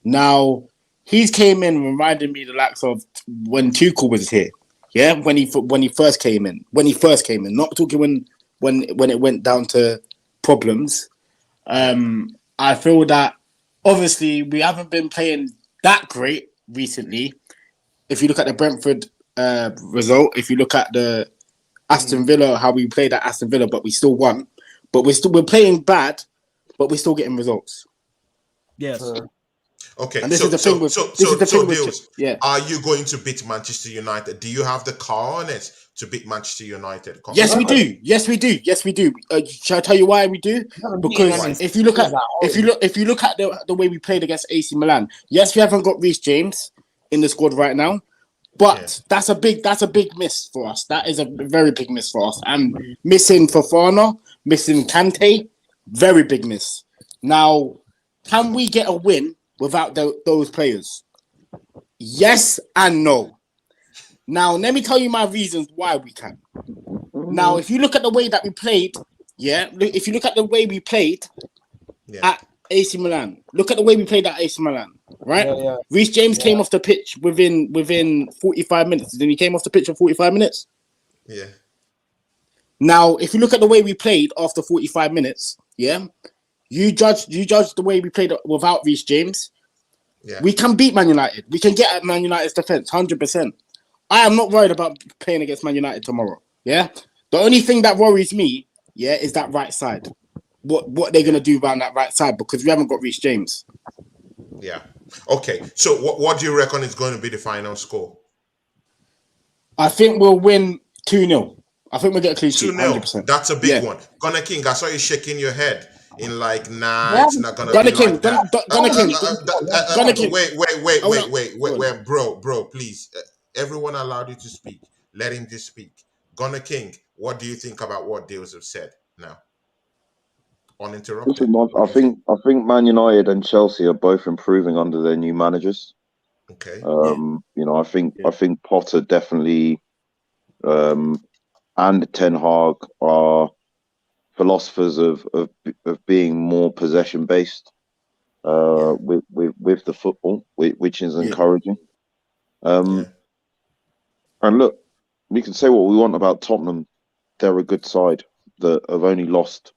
now he's came in reminding me the likes of when Tuchel was here. Yeah, when he first came in. Not talking when it went down to problems. I feel that obviously we haven't been playing that great recently. If you look at the Brentford result, if you look at the Aston Villa, how we played at Aston Villa, but we still won. But we're playing bad, but we're still getting results. Yes. Okay. And this is the thing with Deals. Are you going to beat Manchester United? Do you have the car on it to beat Manchester United? Yes, we do. Yes, we do. Shall I tell you why we do? Because if you look at the way we played against AC Milan, yes, we haven't got Reece James in the squad right now, but that's a big miss for us. That is a very big miss for us. And missing Fofana, missing Kante, very big miss. Now, can we get a win without those players? Yes and no. Now, let me tell you my reasons why we can. Now, if you look at the way that we played, if you look at the way we played at AC Milan, look at the way we played at AC Milan, right? Yeah. Reece James came off the pitch within 45 minutes. Then he came off the pitch in 45 minutes. Yeah. Now, if you look at the way we played after 45 minutes, you judge the way we played without Reece James. Yeah. We can beat Man United. We can get at Man United's defense, 100%. I am not worried about playing against Man United tomorrow. Yeah. The only thing that worries me, is that right side. What they're gonna do around that right side, because we haven't got Reece James. Yeah. Okay. So what do you reckon is going to be the final score? I think we'll win 2-0. I think we'll get a clean sheet. 2-0. 100%. That's a big one. Gunnar King, I saw you shaking your head in like, it's not gonna Gunnar be King, like that. Gunnar King. Wait, bro, please. Everyone allowed you to speak. Let him just speak. Gunnar King, what do you think about what Dales have said now? Uninterrupted. Listen, I think Man United and Chelsea are both improving under their new managers. Okay. I think Potter definitely and Ten Hag are philosophers of being more possession based with the football, which is encouraging. And look, we can say what we want about Tottenham. They're a good side that have only lost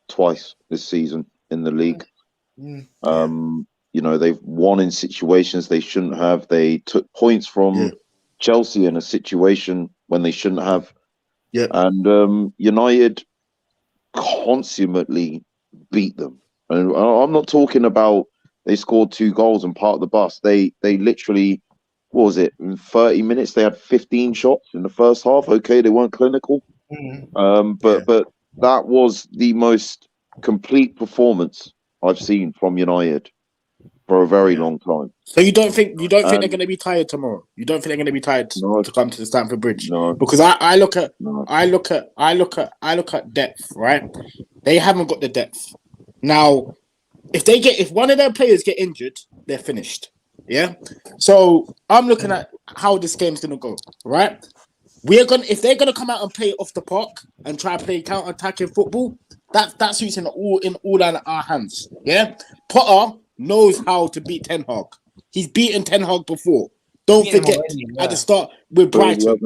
twice this season in the league. They've won in situations they shouldn't have. They took points from Chelsea in a situation when they shouldn't have. Yeah. And United consummately beat them. And I'm not talking about they scored 2 goals and part of the bus. They literally, what was it, in 30 minutes they had 15 shots in the first half. Okay, they weren't clinical. But that was the most complete performance I've seen from United for a very long time. So you don't think they're going to be tired tomorrow? You don't think they're going to be tired to come to the Stamford Bridge? No. Because I look at depth, right? They haven't got the depth. Now, if one of their players get injured, they're finished. Yeah. So I'm looking at how this game's going to go, right? If they're gonna come out and play off the park and try to play counter-attacking football, that's who's in all our hands. Yeah, Potter knows how to beat Ten Hag. He's beaten Ten Hag before. Don't forget at the start with Brighton.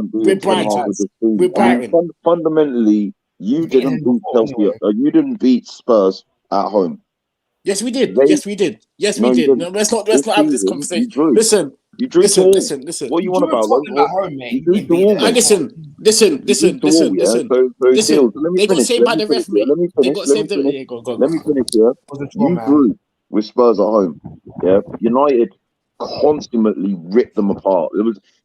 Fundamentally, you didn't beat Chelsea. You didn't beat Spurs at home. Yes, we did. Yes, we did. No, let's not have this conversation. Listen. Listen. What you want about Listen. They got saved by the ref, mate. They got saved. Let me finish here. You drew with Spurs at home. Yeah, United consummately ripped them apart. It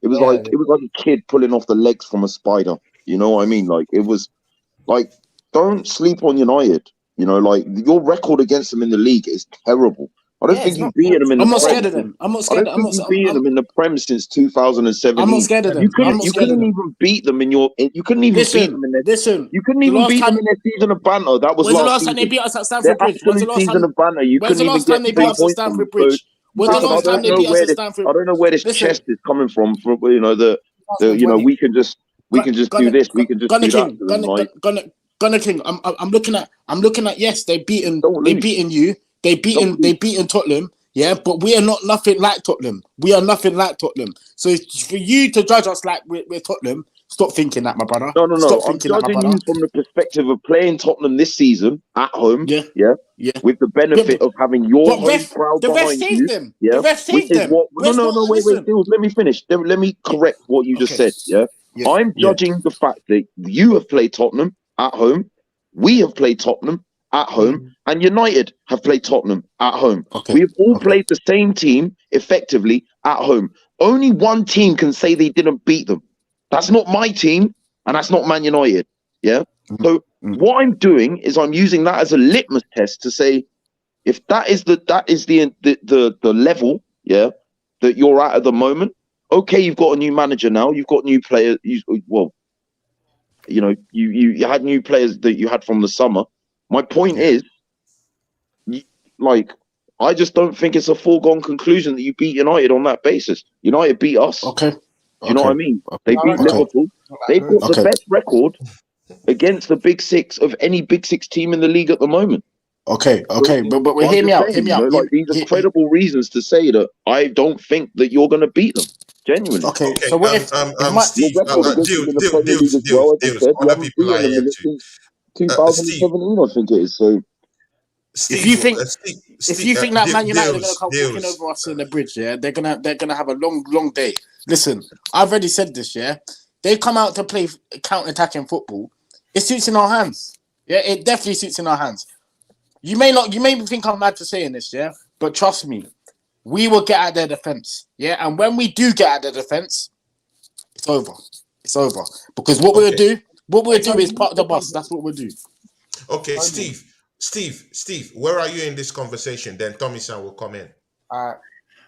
was like a kid pulling off the legs from a spider. You know what I mean? Like, it was like, don't sleep on United. Your record against them in the league is terrible. I don't think you've beaten them in the Prem. I'm not scared of them. I'm not scared. I don't think you've beaten them in the Prem since 2017. I'm not scared of them. You couldn't even beat them in your. You couldn't even beat them in their. You couldn't even beat them in their season of banter. That was the last last time they beat us at Stamford Bridge? When's the last season of banter? You couldn't even get 3 points. I don't know where this chest is coming from. We can just do this. We can just do that. Gunnar King, I'm looking at. Yes, they've beaten you. They beaten Tottenham. Yeah, but we are not nothing like Tottenham. So for you to judge us like we're Tottenham, stop thinking that, my brother. No. I'm judging you from the perspective of playing Tottenham this season at home. Yeah. With the benefit of having your home crowd behind you. Yeah. The ref saved them. Wait. Let me finish. Let me correct what you just said. Yeah. I'm judging the fact that you have played Tottenham at home. We have played Tottenham at home, and United have played Tottenham at home. We have all played the same team effectively at home. Only one team can say they didn't beat them. That's not my team, and that's not Man United. Yeah. So what I'm doing is I'm using that as a litmus test to say, if that is the level, that you're at the moment. Okay, you've got a new manager now. You've got new players. You had new players that you had from the summer. My point is, I just don't think it's a foregone conclusion that you beat United on that basis. United beat us. Okay. Do you know what I mean? They beat Liverpool. They've got the best record against the Big Six of any Big Six team in the league at the moment. Okay, but hear me out. Like, these are credible reasons to say that I don't think that you're going to beat them. Genuinely. Okay, so what if Steve, your record against them in the Premier League as well, as I said, you haven't beaten them in it since 2017, I think it is. So, Steve, if you think that Man United are going to come walking over us in the bridge, yeah, they're gonna have a long day. Listen, I've already said this, yeah. They come out to play counter-attacking football. It suits in our hands. Yeah, it definitely suits in our hands. You may think I'm mad for saying this, yeah, but trust me, we will get at their defense, yeah. And when we do get at their defense, it's over. It's over because what we'll do is part of the bus. That's what we'll do. Okay, Steve, where are you in this conversation? Then Tomisin will come in.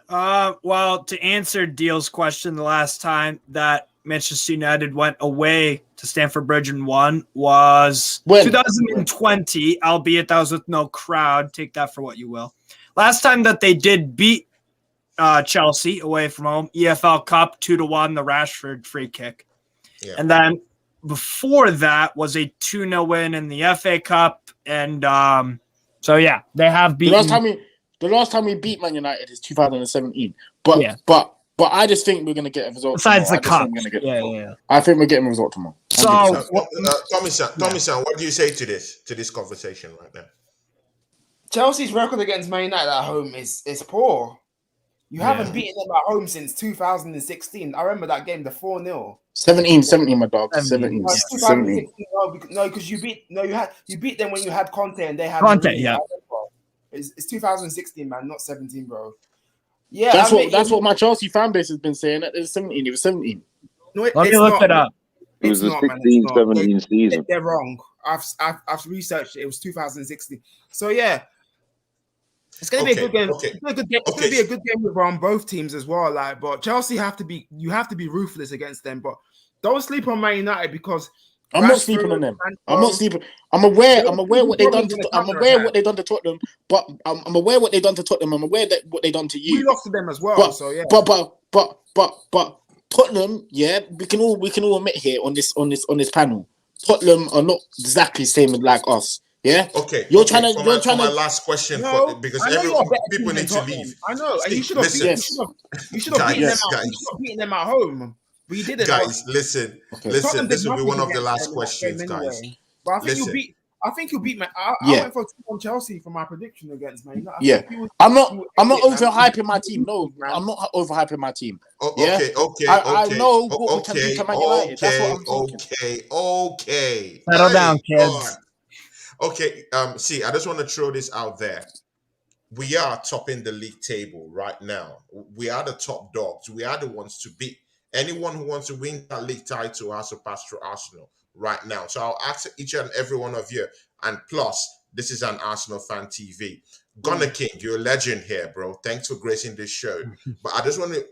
Well, to answer Deal's question, the last time that Manchester United went away to Stamford Bridge and won was 2020, albeit that was with no crowd. Take that for what you will. Last time that they did beat Chelsea away from home, EFL Cup 2-1, the Rashford free kick. Yeah. And then before that was a 2-0 win in the FA Cup. And so, yeah, they have beaten. The last time we beat Man United is 2017. But I just think we're going to get a result. Besides tomorrow. the cup. I think we're getting a result tomorrow. So, Tomisin, what do you say to this conversation right now? Chelsea's record against Man United at home is poor. You haven't beaten them at home since 2016. I remember that game, the 4-0. 17, my dog. 17. No, because you beat them when you had Conte and they had Conte. Yeah, it's 2016, man, not 17, bro. Yeah, that's what my Chelsea fan base has been saying. That it's 17. It was 17. No, let me look it up. It was the 16-17 season. They're wrong. I've researched it. It was 2016. So yeah. It's gonna be a good game. It's gonna be a good game with both teams as well. Like, but Chelsea have to be ruthless against them. But don't sleep on Man United because I'm not sleeping on them. I'm not sleeping. I'm aware what they done. I'm aware what they done to Tottenham. But I'm aware what they done to Tottenham. I'm aware that what they done to you. We lost to them as well. So yeah. But Tottenham, yeah, we can all admit here on this panel, Tottenham are not exactly the same like us. Yeah. Okay. You're trying to. My last question, because people need to leave. I know. Steve, you should have beaten them at home. But you didn't. Guys, listen. This will be one of the last questions, guys. But I think you'll beat Man. I went for 2-1 Chelsea for my prediction against Man. I'm not overhyping my team. No, I'm not overhyping my team. Okay. I know what we can do to Man United. That's what I'm talking. Okay. Settle down, kids. Okay, I just want to throw this out there. We are topping the league table right now. We are the top dogs. We are the ones to beat. Anyone who wants to win that league title has to pass through Arsenal right now. So I'll ask each and every one of you. And plus, this is an Arsenal fan TV. Gunner King, you're a legend here, bro. Thanks for gracing this show. But I just want to,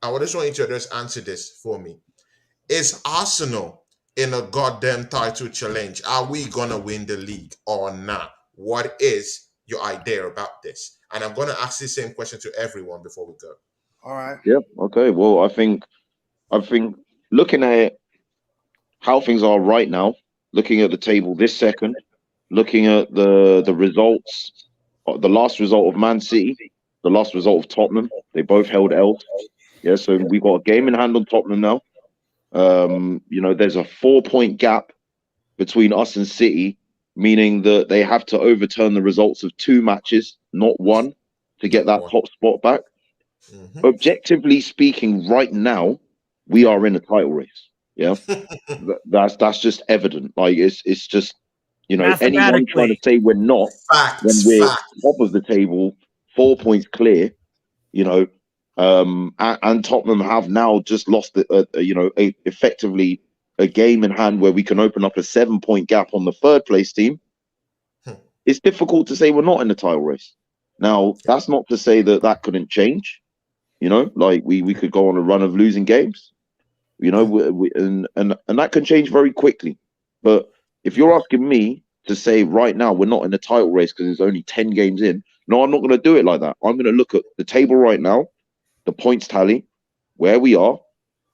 I just want you to just answer this for me. Is Arsenal in a goddamn title challenge? Are we gonna win the league or not? What is your idea about this? And I'm gonna ask the same question to everyone before we go. All right. Yep. Okay. Well, I think looking at how things are right now, looking at the table this second, looking at the results, the last result of Man City, the last result of Tottenham, they both held L's. Yeah. So we've got a game in hand on Tottenham now. There's a 4-point gap between us and City, meaning that they have to overturn the results of 2 matches, not 1, to get that top spot back. Mm-hmm. Objectively speaking, right now, we are in a title race. Yeah, that's just evident. Like it's just, anyone trying to say we're not when we're top of the table, 4 points clear, and Tottenham have now just lost, effectively a game in hand where we can open up a 7-point gap on the 3rd place team. It's difficult to say we're not in the title race. Now, that's not to say that couldn't change. Like we could go on a run of losing games. And that can change very quickly. But if you're asking me to say right now we're not in the title race because there's only 10 games in, no, I'm not going to do it like that. I'm going to look at the table right now, the points tally, where we are,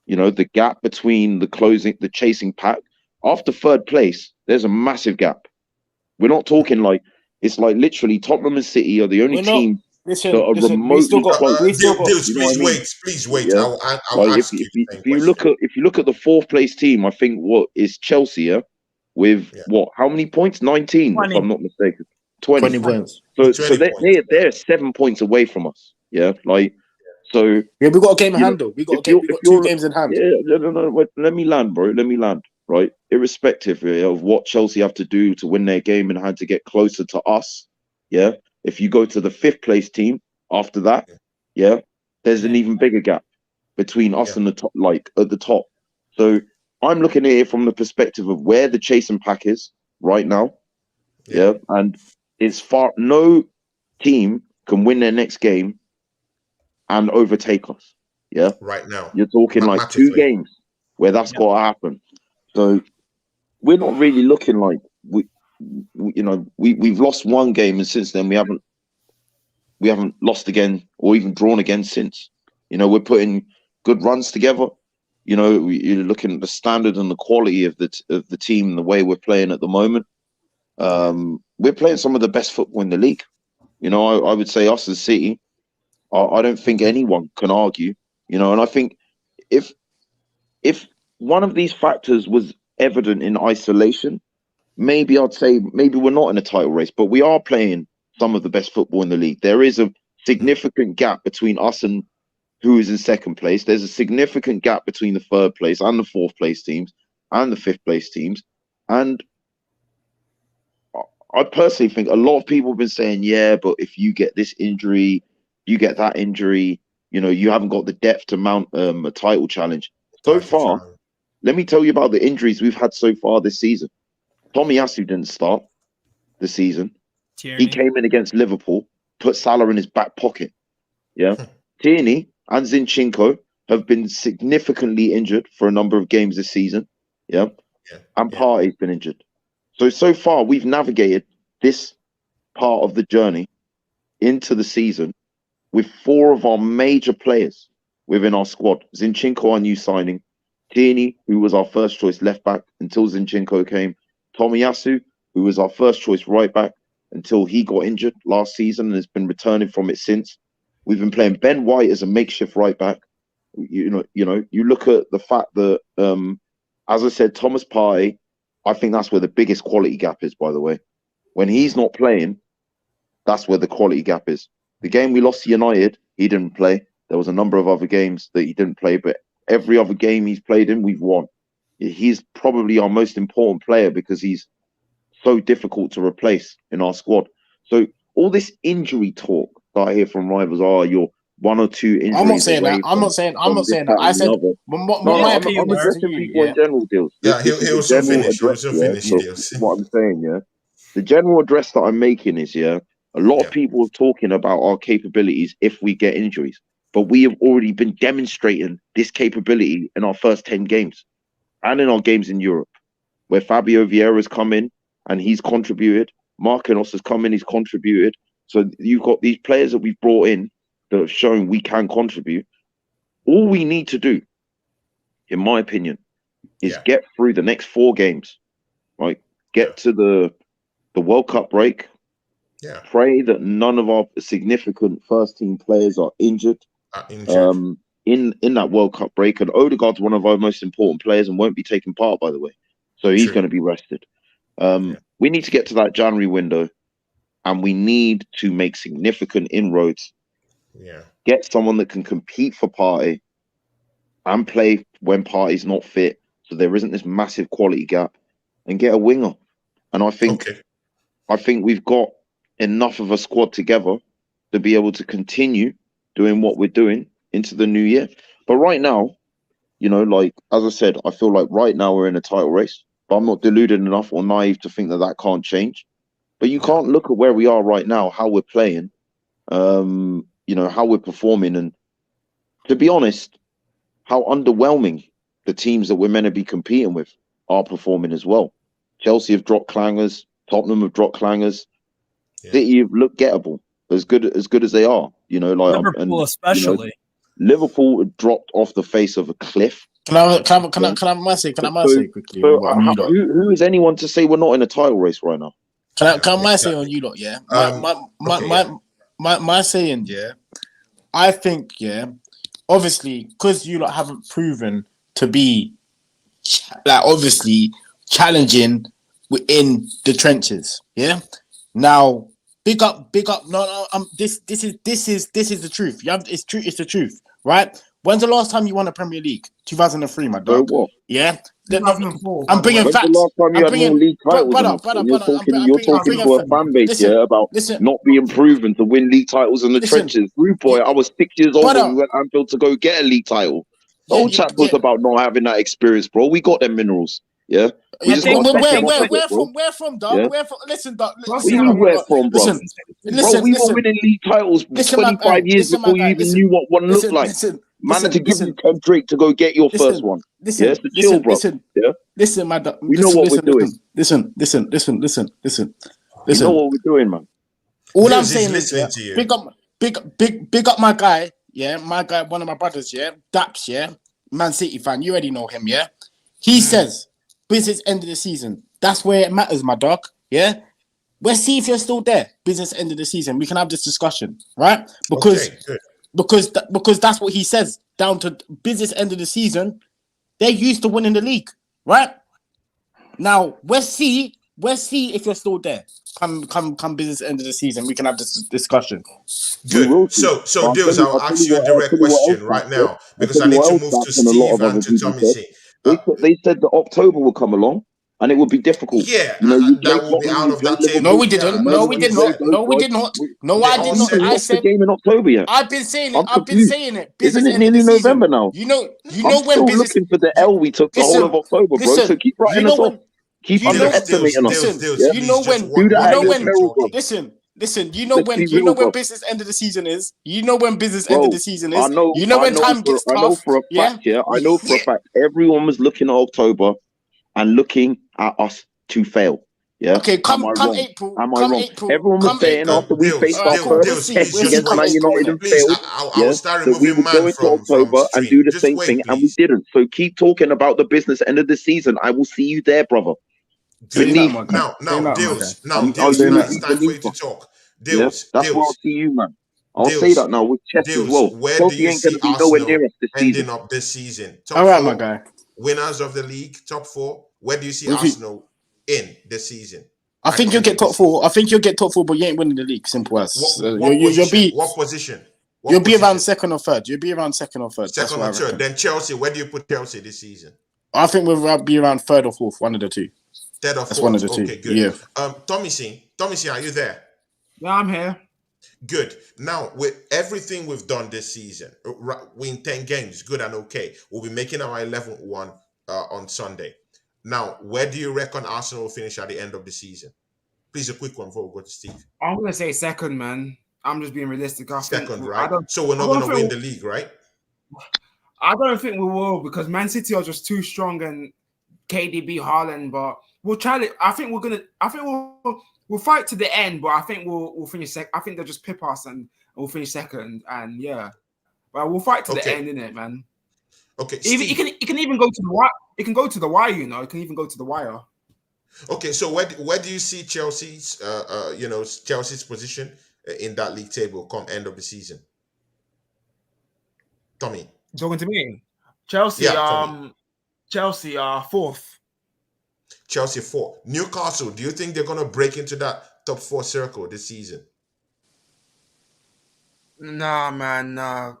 You know, the gap between the chasing pack after third place, there's a massive gap. We're not talking like it's like literally Tottenham and City are the only We're not. teams that Listen, are listen. We still remotely got. close. We still got. Deals, You know what I mean? please wait. Yeah. I'll Like ask you the same if you question. look at the fourth place team, I think what is Chelsea, yeah? With Yeah. what? How many points? 19, if 20. I'm not mistaken. 20. 20 points. So 20 points. they're 7 points away from us. Yeah. Like so Yeah, we got a game in you know, hand though. We got if a game. We if got 2 you're games in hand. yeah, no, wait, let me land, bro. Let me land. Right. Irrespective of what Chelsea have to do to win their game and how to get closer to us. Yeah. If you go to the fifth place team after that, yeah, there's an even bigger gap between us and the top, like at the top. So I'm looking at it from the perspective of where the chasing pack is right now. Yeah. And it's no team can win their next game and overtake us. Yeah. Right now. You're talking like 2 Massively. games where that's got to happen. So we're not really looking like we've lost 1 game, and since then we haven't lost again or even drawn again since. You know, we're putting good runs together. You know, you're looking at the standard and the quality of the team and the way we're playing at the moment. We're playing some of the best football in the league. You know, I would say us as City. I don't think anyone can argue. You know, and I think if one of these factors was evident in isolation, maybe I'd say maybe we're not in a title race, but we are playing some of the best football in the league. There is a significant gap between us and who is in second place. There's a significant gap between the third place and the fourth place teams and the fifth place teams. And I personally think a lot of people have been saying, yeah, but if you get this injury, you get that injury, you know, you haven't got the depth to mount a title challenge. So far, let me tell you about the injuries we've had so far this season. Tomisin didn't start the season. Tierney. He came in against Liverpool, put Salah in his back pocket. Yeah. Tierney and Zinchenko have been significantly injured for a number of games this season. Yeah. And Partey's been injured. So far, we've navigated this part of the journey into the season with 4 of our major players within our squad. Zinchenko, our new signing. Tierney, who was our first choice left back until Zinchenko came. Tomiyasu, who was our first choice right back until he got injured last season and has been returning from it since. We've been playing Ben White as a makeshift right back. You look at the fact that, as I said, Thomas Partey, I think that's where the biggest quality gap is, by the way. When he's not playing, that's where the quality gap is. The game we lost to United, he didn't play. There was a number of other games that he didn't play, but every other game he's played in, we've won. He's probably our most important player because he's so difficult to replace in our squad. So all this injury talk that I hear from rivals, you're 1 or 2 injuries. I'm not saying away that. I'm not saying that. I said, I'm addressing people in general deals. He'll soon finish. Deals. What I'm saying, yeah. The general address that I'm making is, a lot of people are talking about our capabilities if we get injuries, but we have already been demonstrating this capability in our first 10 games and in our games in Europe, where Fabio Vieira's come in and he's contributed. Marquinhos has come in, he's contributed. So you've got these players that we've brought in that have shown we can contribute. All we need to do, in my opinion, is get through the next 4 games, right? Get to the World Cup break. Yeah. Pray that none of our significant first team players are injured. In that World Cup break. And Odegaard's one of our most important players and won't be taking part, by the way. So he's going to be rested. We need to get to that January window and we need to make significant inroads. Yeah. Get someone that can compete for Partey and play when Partey's not fit. So there isn't this massive quality gap, and get a winger. And I think we've got enough of a squad together to be able to continue doing what we're doing into the new year. But right now, like, as I said, I feel like right now we're in a title race, but I'm not deluded enough or naive to think that can't change. But you can't look at where we are right now, how we're playing, how we're performing. And to be honest, how underwhelming the teams that we're meant to be competing with are performing as well. Chelsea have dropped clangers. Tottenham have dropped clangers. City have looked gettable, as good as they are. Liverpool especially. Liverpool dropped off the face of a cliff Can I say quickly? Who is anyone to say we're not in a title race right now? Can I say on you lot? Yeah, my saying, yeah. I think, yeah. Obviously, because you lot haven't proven to be obviously challenging within the trenches. Yeah. Now, big up. No. This is the truth. It's true. It's the truth, right? When's the last time you won a Premier League? 2003, my dog. What? Yeah. 2004. I'm bringing facts. When's the last time you had more league titles? You're talking to a fan base, about not being proven to win league titles in the trenches. Rude boy, I was 6 years old when we went Anfield to go get a league title. The whole chat was about not having that experience, bro. We got them minerals. Yeah. Where from, dog? Yeah? Where from? Listen, dog. Where from, bro? Bro, we were winning league titles 25 years before you even knew what one looked like. Man had to give you 10 Drake to go get your first one. So chill, bro. Listen, my dog. We know what we're doing. Listen. You know what we're doing, man. All I'm saying is, big up my guy. Yeah, my guy, one of my brothers. Yeah, Daps. Yeah, Man City fan. You already know him. Yeah, he says business end of the season. That's where it matters, my dog. Yeah. Let's see if you're still there. Business end of the season. We can have this discussion, right? Because that's what he says. Down to business end of the season, they're used to winning the league, right? Now let's see if you're still there. Come business end of the season, we can have this discussion. Good. So Deals, I'll ask you a direct question right now because I need to move to Steve and to Tomisin. They said that October will come along and it would be difficult. Yeah, that will be out of that table. No, we didn't. No, we did not. No, I did not. I said the game in October yet. I've been saying it. Isn't it nearly November now? You know I'm when still business. looking for the L we took the whole of October, bro. So keep writing us off. Keep underestimating us. You know when. Listen. You know when business end of the season is. You know when business end of the season is. You know when time gets tough. I know for a fact. Yeah, I know for a fact. Everyone was looking at October and looking at us to fail. Yeah. Okay, come April. Am I wrong? April, everyone was saying after we faced our first test against Man United and failed, that we would go into October and do the same thing, and we didn't. So keep talking about the business end of the season. I will see you there, brother. Now, Deals, it's time for you to talk. Deals, that's where I'll see you, man. I'll say that now with chess as well. Where do you see Arsenal ending up this season? All right, my guy. Winners of the league, top 4. Where do you see Arsenal in this season? I think you'll get top 4. But you ain't winning the league. Simple as. What position? You'll be around second or third. Second or third. Then Chelsea. Where do you put Chelsea this season? I think we'll be around third or fourth. One of the two. Third or fourth. That's one of the two. Okay, good. Yeah. Tomisin, are you there? Yeah, I'm here. Good. Now, with everything we've done this season, win 10 games, good and okay. We'll be making our 11th one on Sunday. Now, where do you reckon Arsenal will finish at the end of the season? Please, a quick one before we go to Steve. I'm going to say second, man. I'm just being realistic. Second, right? So we're not going to win the league, right? I don't think we will because Man City are just too strong and KDB, Haaland, but we'll try it. I think we'll fight to the end, but I think we'll finish second. I think they'll just pip us and we'll finish second. And yeah, but we'll fight to the end, innit, man? Okay. It can even go to the wire. It can go to the wire, you know. It can even go to the wire. Okay, so where do you see Chelsea's Chelsea's position in that league table come end of the season? Tommy, talking to me. Chelsea, Chelsea are fourth. Chelsea 4. Newcastle, do you think they're going to break into that top 4 circle this season? Nah, man. Not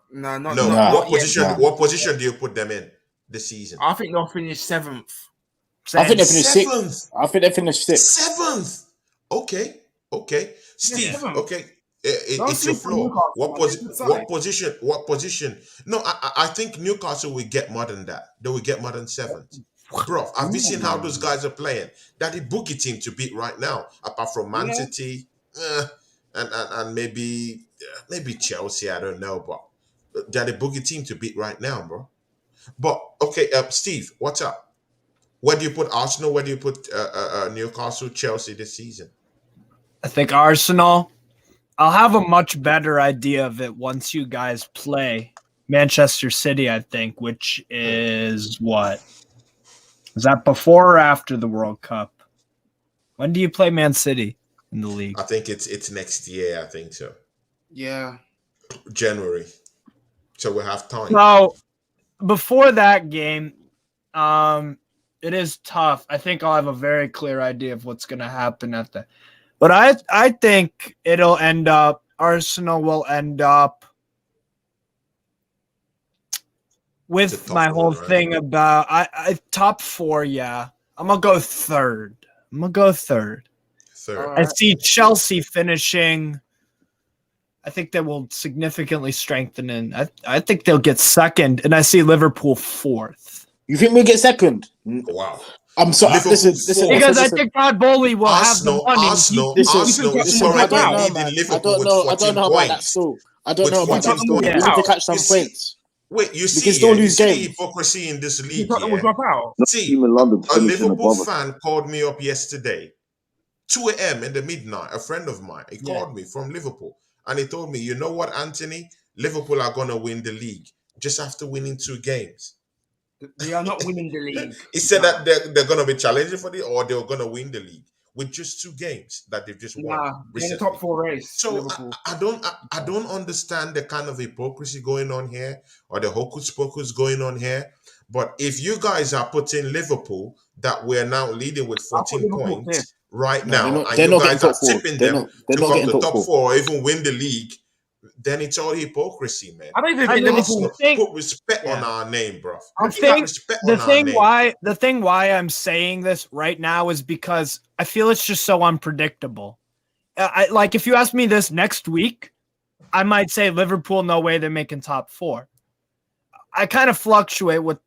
What position do you put them in this season? I think they'll finish 7th. I think they finished 6th. I think they finished 6th. 7th. Okay. Steve, yeah, okay. It's your floor. What position? No, I think Newcastle will get more than that. They will get more than 7th. Bro, have you seen how those guys are playing? That the bookie team to beat right now, apart from Man City, and maybe Chelsea, I don't know, but they're the boogie team to beat right now, bro. But okay, Steve, what's up? Where do you put Arsenal? Where do you put Newcastle, Chelsea this season? I think Arsenal. I'll have a much better idea of it once you guys play Manchester City, I think, which is what? Is that before or after the World Cup? When do you play Man City in the league? I think it's next year. I think so. Yeah. January. So we have time. So before that game, it is tough. I think I'll have a very clear idea of what's going to happen at the. But I think it'll end up. Arsenal will end up with my whole right? thing about I top 4. Yeah, I'm gonna go third. Third. I see Chelsea finishing. I think they will significantly strengthen, and I think they'll get second, and I see Liverpool fourth. You think we'll get second? Wow. I'm sorry. Liverpool Listen. Because I think Todd Bowley will have the money. Arsenal Listen, currently I leading Liverpool with 14 I don't know about that points. still. I don't know about that still. We Yeah. need to catch some points. Wait, you We see, can still you lose see games. hypocrisy in this You league. thought it would Yeah? drop out? See, Team in London a finishing Liverpool above us. fan called me up yesterday, 2 a.m. in the midnight. A friend of mine, he called me from Liverpool, and he told me, "You know what, Anthony? Liverpool are gonna win the league just after winning 2 games." They are not winning the league. He said that they're gonna be challenging for or they're gonna win the league with just 2 games that they've just won. Nah, they're in the recently. top 4 race. So Liverpool. I don't understand the kind of hypocrisy going on here or the hocus pocus going on here. But if you guys are putting Liverpool that we're now leading with 14 Liverpool points fifth. right No, now, and they're you not guys getting are top 4. tipping They're them not. They're to not come getting to top top 4. 4 or even win the league, then it's all hypocrisy, man. I don't even I think mean, Liverpool. Put respect on Yeah. our name, bro. The Put thing, respect the on our thing name. why I'm saying this right now is because I feel it's just so unpredictable. Like if you ask me this next week, I might say Liverpool, no way they're making top 4. I kind of fluctuate with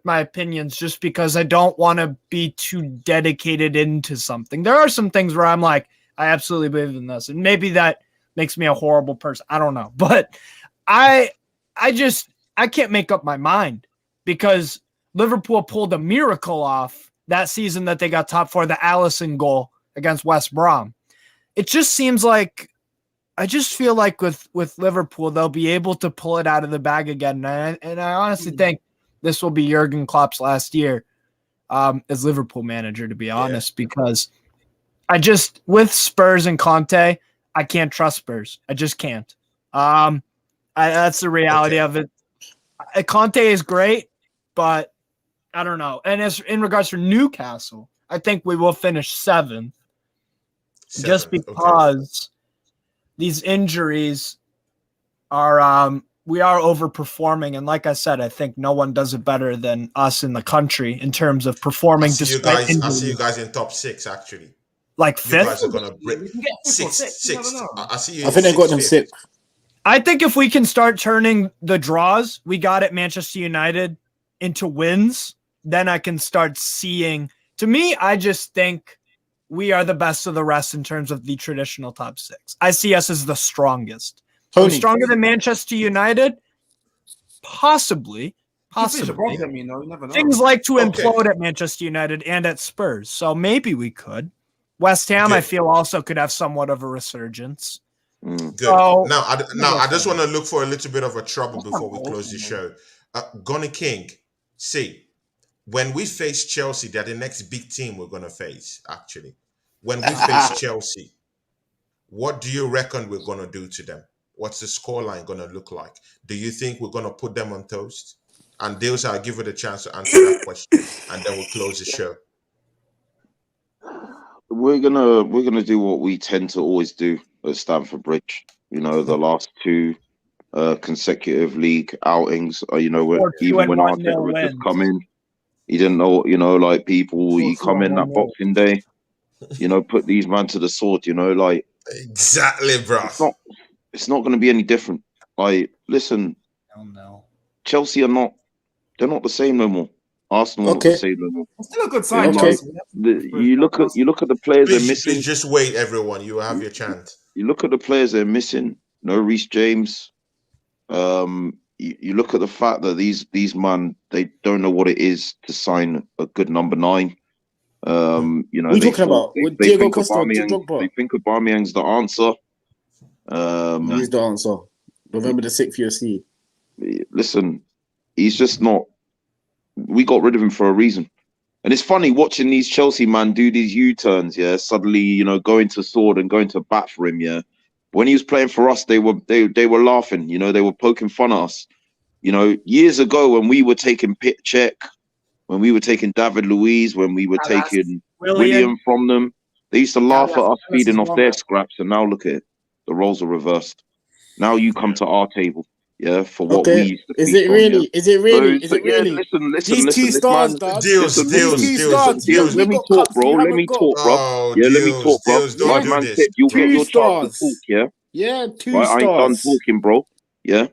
my opinions just because I don't want to be too dedicated into something. There are some things where I'm like, I absolutely believe in this, and maybe that makes me a horrible person. I don't know, but I can't make up my mind because Liverpool pulled a miracle off that season that they got top 4, the Allison goal against West Brom. It just seems like I just feel like with Liverpool, they'll be able to pull it out of the bag again. And I honestly think this will be Jurgen Klopp's last year as Liverpool manager, to be honest, because with Spurs and Conte, I can't trust Spurs. I just can't. That's the reality of it. Conte is great, but I don't know. And as in regards to Newcastle, I think we will finish 7th. Just because these injuries are we are overperforming, and like I said, I think no one does it better than us in the country in terms of performing. I see you guys in top 6 actually. Like You 5th. guys are gonna break We can get 5th or 6th. You never 6. know. I see you. I think they got them 6th. I think if we can start turning the draws we got at Manchester United into wins, then I can start seeing. To me, I just think we are the best of the rest in terms of the traditional top 6. I see us as the strongest. Tony. Stronger than Manchester United? Possibly. Above them, you never know. Things like to implode at Manchester United and at Spurs, so maybe we could. West Ham, I feel, also could have somewhat of a resurgence. Good. So, Now I just want to look for a little bit of a trouble before we close the show. Gunny King, see, when we face Chelsea, they're the next big team we're going to face, actually. When we face Chelsea, what do you reckon we're going to do to them? What's the scoreline going to look like? Do you think we're going to put them on toast? And Dales, I'll give it a chance to answer that question, and then we'll close the show. We're gonna do what we tend to always do at Stamford Bridge. The last 2 consecutive league outings. Even when Arteta would just come in, he didn't know. Like people, he come in that Boxing Day. Put these man to the sword. Exactly, bro. It's not going to be any different. Listen, Chelsea are not. They're not the same no more. Arsenal are not the same no more. It's still a good sign. You look at the players they're missing. Please just wait, everyone. You will have your chance. You look at the players they're missing. No Reece James. You look at the fact that these man, they don't know what it is to sign a good number 9. What are you talking about? With Diego Costa, they think Aubameyang's the answer. Who's the answer? November the 6th, UFC. listen, he's just not. We got rid of him for a reason. And it's funny watching these Chelsea man do these U-turns, yeah. Suddenly, you know, going to sword and going to bat for him, yeah. When he was playing for us, they were laughing, you know, they were poking fun at us. You know, years ago when we were taking Cech, when we were taking David Luiz, when we were taking William from them, they used to laugh at us feeding off their scraps. And now look at it, the roles are reversed. Now you come to our table. Yeah, for what we used to Is it really? Is it really? Is it really? Listen. These two stars, dog. Deals. Let me talk, bro. Let me talk, bro. Oh, Yeah, let me talk, bro. Deals, don't Like do man this. said, you'll get your chance to talk, yeah? Yeah, two right, stars. I ain't done talking, bro. Yeah?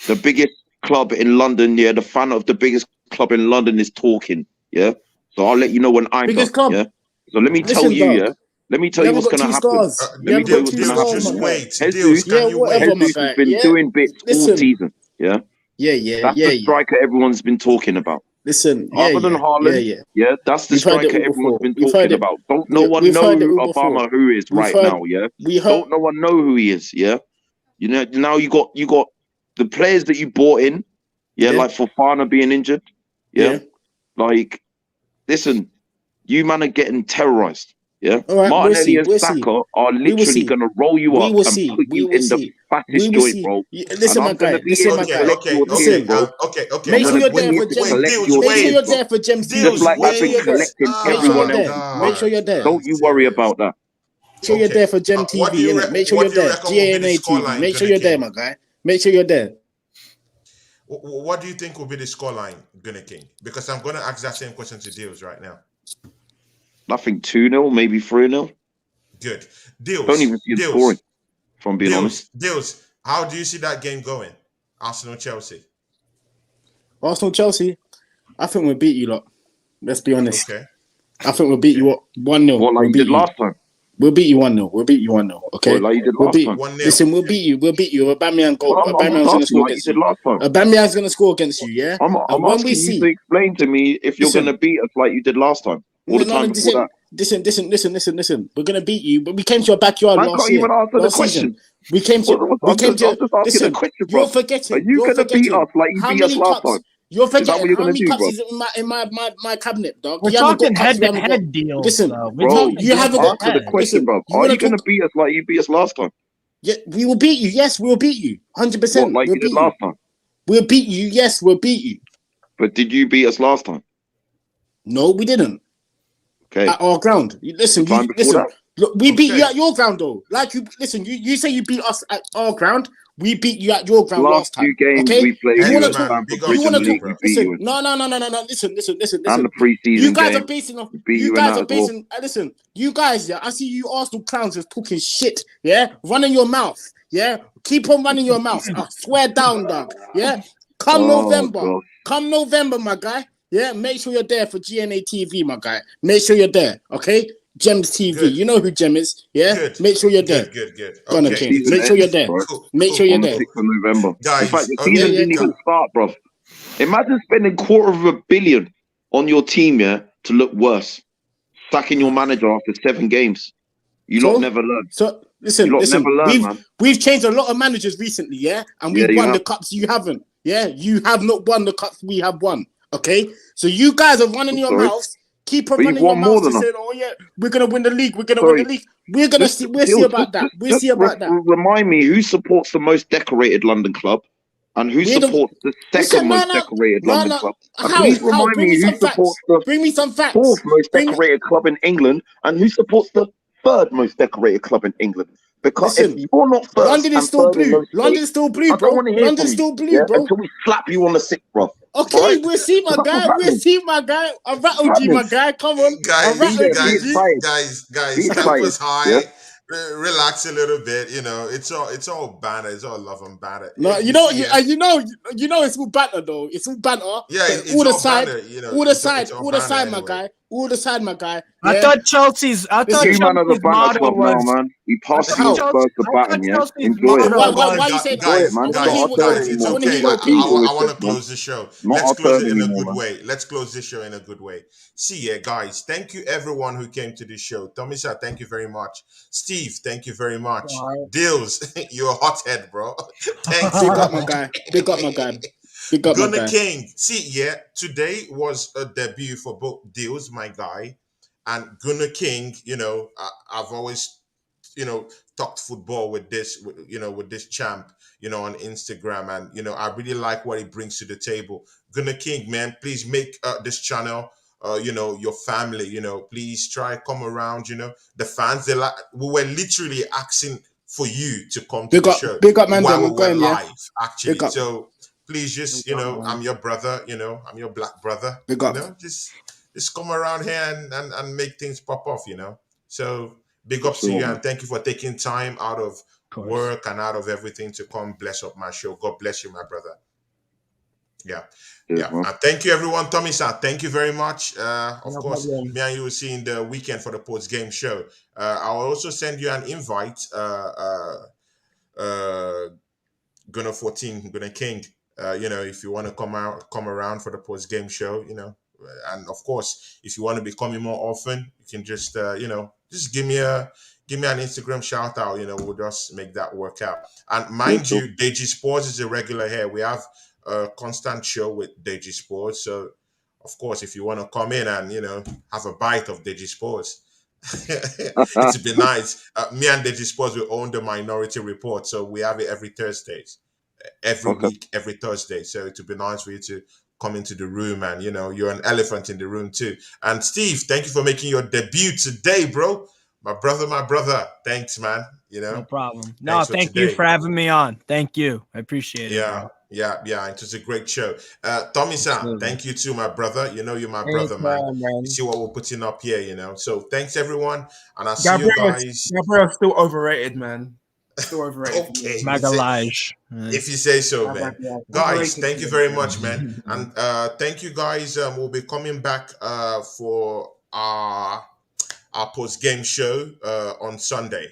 The biggest club in London, yeah, the fan of the biggest club in London is talking, yeah? So I'll let you know when I'm biggest done, club. yeah? So let me tell you, yeah? Let me tell you what's going to happen. Let me tell you what's going to happen. Just wait. Jesus, Deals, can you wait? Jesus has been doing bits all season, yeah? That's the striker everyone's been talking about. Listen, other than Haaland, that's the striker everyone's been talking about. Don't no one know who Obama who is right now, yeah? Don't no one know who he is, yeah? You know, now you got the players that you bought in, like Fofana being injured, like, listen, you man are getting terrorized. Yeah, all right, Martinelli and Saka are literally going to roll you up and put you in the fattest joint, bro. Listen, my guy. Listen, my guy. Okay. Make sure you're there for Gem. Make sure you're there for Gem's TV. Just like I've been collecting everyone else. Make sure you're there. Don't you worry about that. Make sure you're there for Gem TV, innit? Make sure you're there. GNA TV. Make sure you're there, my guy. Make sure you're there. What do you think will be the scoreline, Gunnar King? Because I'm going to ask that same question to Deals right now. I think 2-0, maybe 3-0. Good. Deals. Don't even see the scoring, if I'm being honest. Deals. How do you see that game going? Arsenal-Chelsea. Arsenal-Chelsea? I think we'll beat you lot. Let's be honest. Okay. I think we'll beat you 1-0. What, like you did last time? We'll beat you 1-0. We'll beat you 1-0. Okay. What, like you did last time? 1-0. Listen, we'll beat you. We'll beat you. Aubameyang's going to score against you. Aubameyang's going to score against you, yeah? I'm asking you to explain to me if you're going to beat us like you did last time. Listen. We're gonna beat you, but we came to your backyard last year. Can't even answer the question. We came to. Listen, you're forgetting. Are you gonna beat us like you beat us last time? You're forgetting how many cups is in my cabinet, dog. We're talking head-to-head deals. Listen, bro, you haven't got the question, bro. Are you gonna beat us like you beat us last time? Yeah, we will beat you. Yes, we'll beat you. 100%. Like you did last time. We'll beat you. Yes, we'll beat you. But did you beat us last time? No, we didn't. Okay. At our ground. Listen, look, we beat you at your ground though. Like you listen, you say you beat us at our ground. We beat you at your ground last time. 2 games we played. You want to talk? Listen, no. Listen. And the pre-season you guys game, are basing off. Listen, you guys. Yeah, I see you Arsenal clowns just talking shit. Yeah, running your mouth. Yeah, keep on running your mouth. I swear down, dog. Yeah, come November, my guy. Yeah, make sure you're there for GNA TV, my guy. Make sure you're there, okay? Gems TV. Good. You know who Gem is, yeah? Good. Make sure you're there. Good. Okay. Make sure you're there. Make sure you're there. 6th of November. Guys, in fact, the season didn't even start, bro. Imagine spending $250 million on your team, yeah, to look worse. Sacking your manager after 7 games. You lot never learn. So listen. We've changed a lot of managers recently, yeah? And we've won the cups. You haven't. Yeah, you have not won the cups we have won. Okay, so you guys are running your mouths. Keep on running your mouths and saying, "Oh yeah, we're gonna win the league. We're gonna win the league. We're gonna see. We'll see about that. We'll see about that." Remind me who supports the most decorated London club, and who supports the second most decorated London club. And please remind me who supports the fourth most decorated club in England, and who supports the third most decorated club in England. Because if you're not first, London is still blue. London is still blue, bro. London is still blue, bro. Until we slap you on the sick, bro. Okay, right? We'll see, my guy. I rattled you, my guy. Come on, guys, campus high. Yeah? Relax a little bit. You know, it's all banter. It's all love and banter. No, you know, it's all banter though. It's all banter. Yeah, it's all the all side, banter, you know, all the side, my guy. all the side, my guy. I Yeah? thought Chelsea's You man are the banter motto club now, was. man. We passing I your thought Spurs the I thought baton, yeah? Chelsea's Enjoy it, motto Why, man. why, was. why you say that? Enjoy it, man. I It's want to not hear our what turn yours. Guys, I it's anymore. want to hear okay. You your got to deal with opinion. your I want shit, to man. close the show. Not Let's our close turn it in a anymore, good man. way. Let's close this show in a good way. See ya, guys. Thank you, everyone who came to this show. Tomisa, thank you very much. Steve, thank you very much. Alright. Dills, you're a hothead, bro. Thanks, Big bro. up, my guy. Big up, my guy. Big up, my Gunnar guy. King. See, yeah, today was a debut for both Dills, my guy, and Gunnar King. I've always, talked football with with this champ, on Instagram, and I really like what he brings to the table. Gunnar King, man, please make this channel, your family. Please try come around. The fans, we were literally asking for you to come to the show Big up, man. Them. while I'm we were going, yeah. live, actually. Big up, So please just, I'm your brother, I'm your black brother, big up. just come around here and make things pop off, So big For ups to sure, you, man. and thank you for taking time out of course. work and out of everything to come bless up my show. God bless you, my brother. Yeah. Cheers, Yeah. man. And thank you, everyone. Tommy-san, thank you very much. Of No course, problem. me and you will see in the weekend for the post game show. I'll also send you an invite. Gunnar 14, Gunnar King. If you want to come around for the post game show, and of course, if you want to be coming more often, you can just just give me an Instagram shout out. We'll just make that work out. And Yeah, mind sure. you, Deji Sports is a regular here. We have a constant show with Deji Sports. So, of course, if you want to come in and have a bite of Deji Sports, it'd be nice. Me and Deji Sports, we own the Minority Report, so we have it every Thursdays, every Okay. week, every Thursday. So it would be nice for you to come into the room, and you're an elephant in the room too. And Steve, thank you for making your debut today, bro. My brother. Thanks, man. No problem. No, Thanks for thank you today. for having me on. Thank you. I appreciate it, Yeah, bro. yeah. It was a great show. Tommy-san, Absolutely. thank you too, my brother. You're my brother, man. Anytime, man. You see what we're putting up here. So thanks, everyone, and I'll see you Gabriel's guys. still overrated, man. Still overrated. for Okay, me. Magalage. if you say so, man. Gabriel, Guys, overrated thank for you me, very man. much, man. And thank you guys. We'll be coming back for our post game show on Sunday.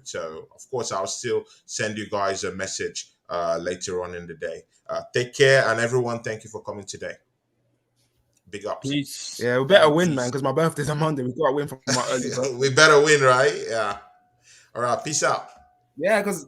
So of course I'll still send you guys a message later on in the day. Take care, and everyone, thank you for coming today. Big ups. Peace. Yeah, we better win, Peace. man, because my birthday's on Monday. We got to win from my early birthday. We better win, right? Yeah. All right. Peace out. Yeah, because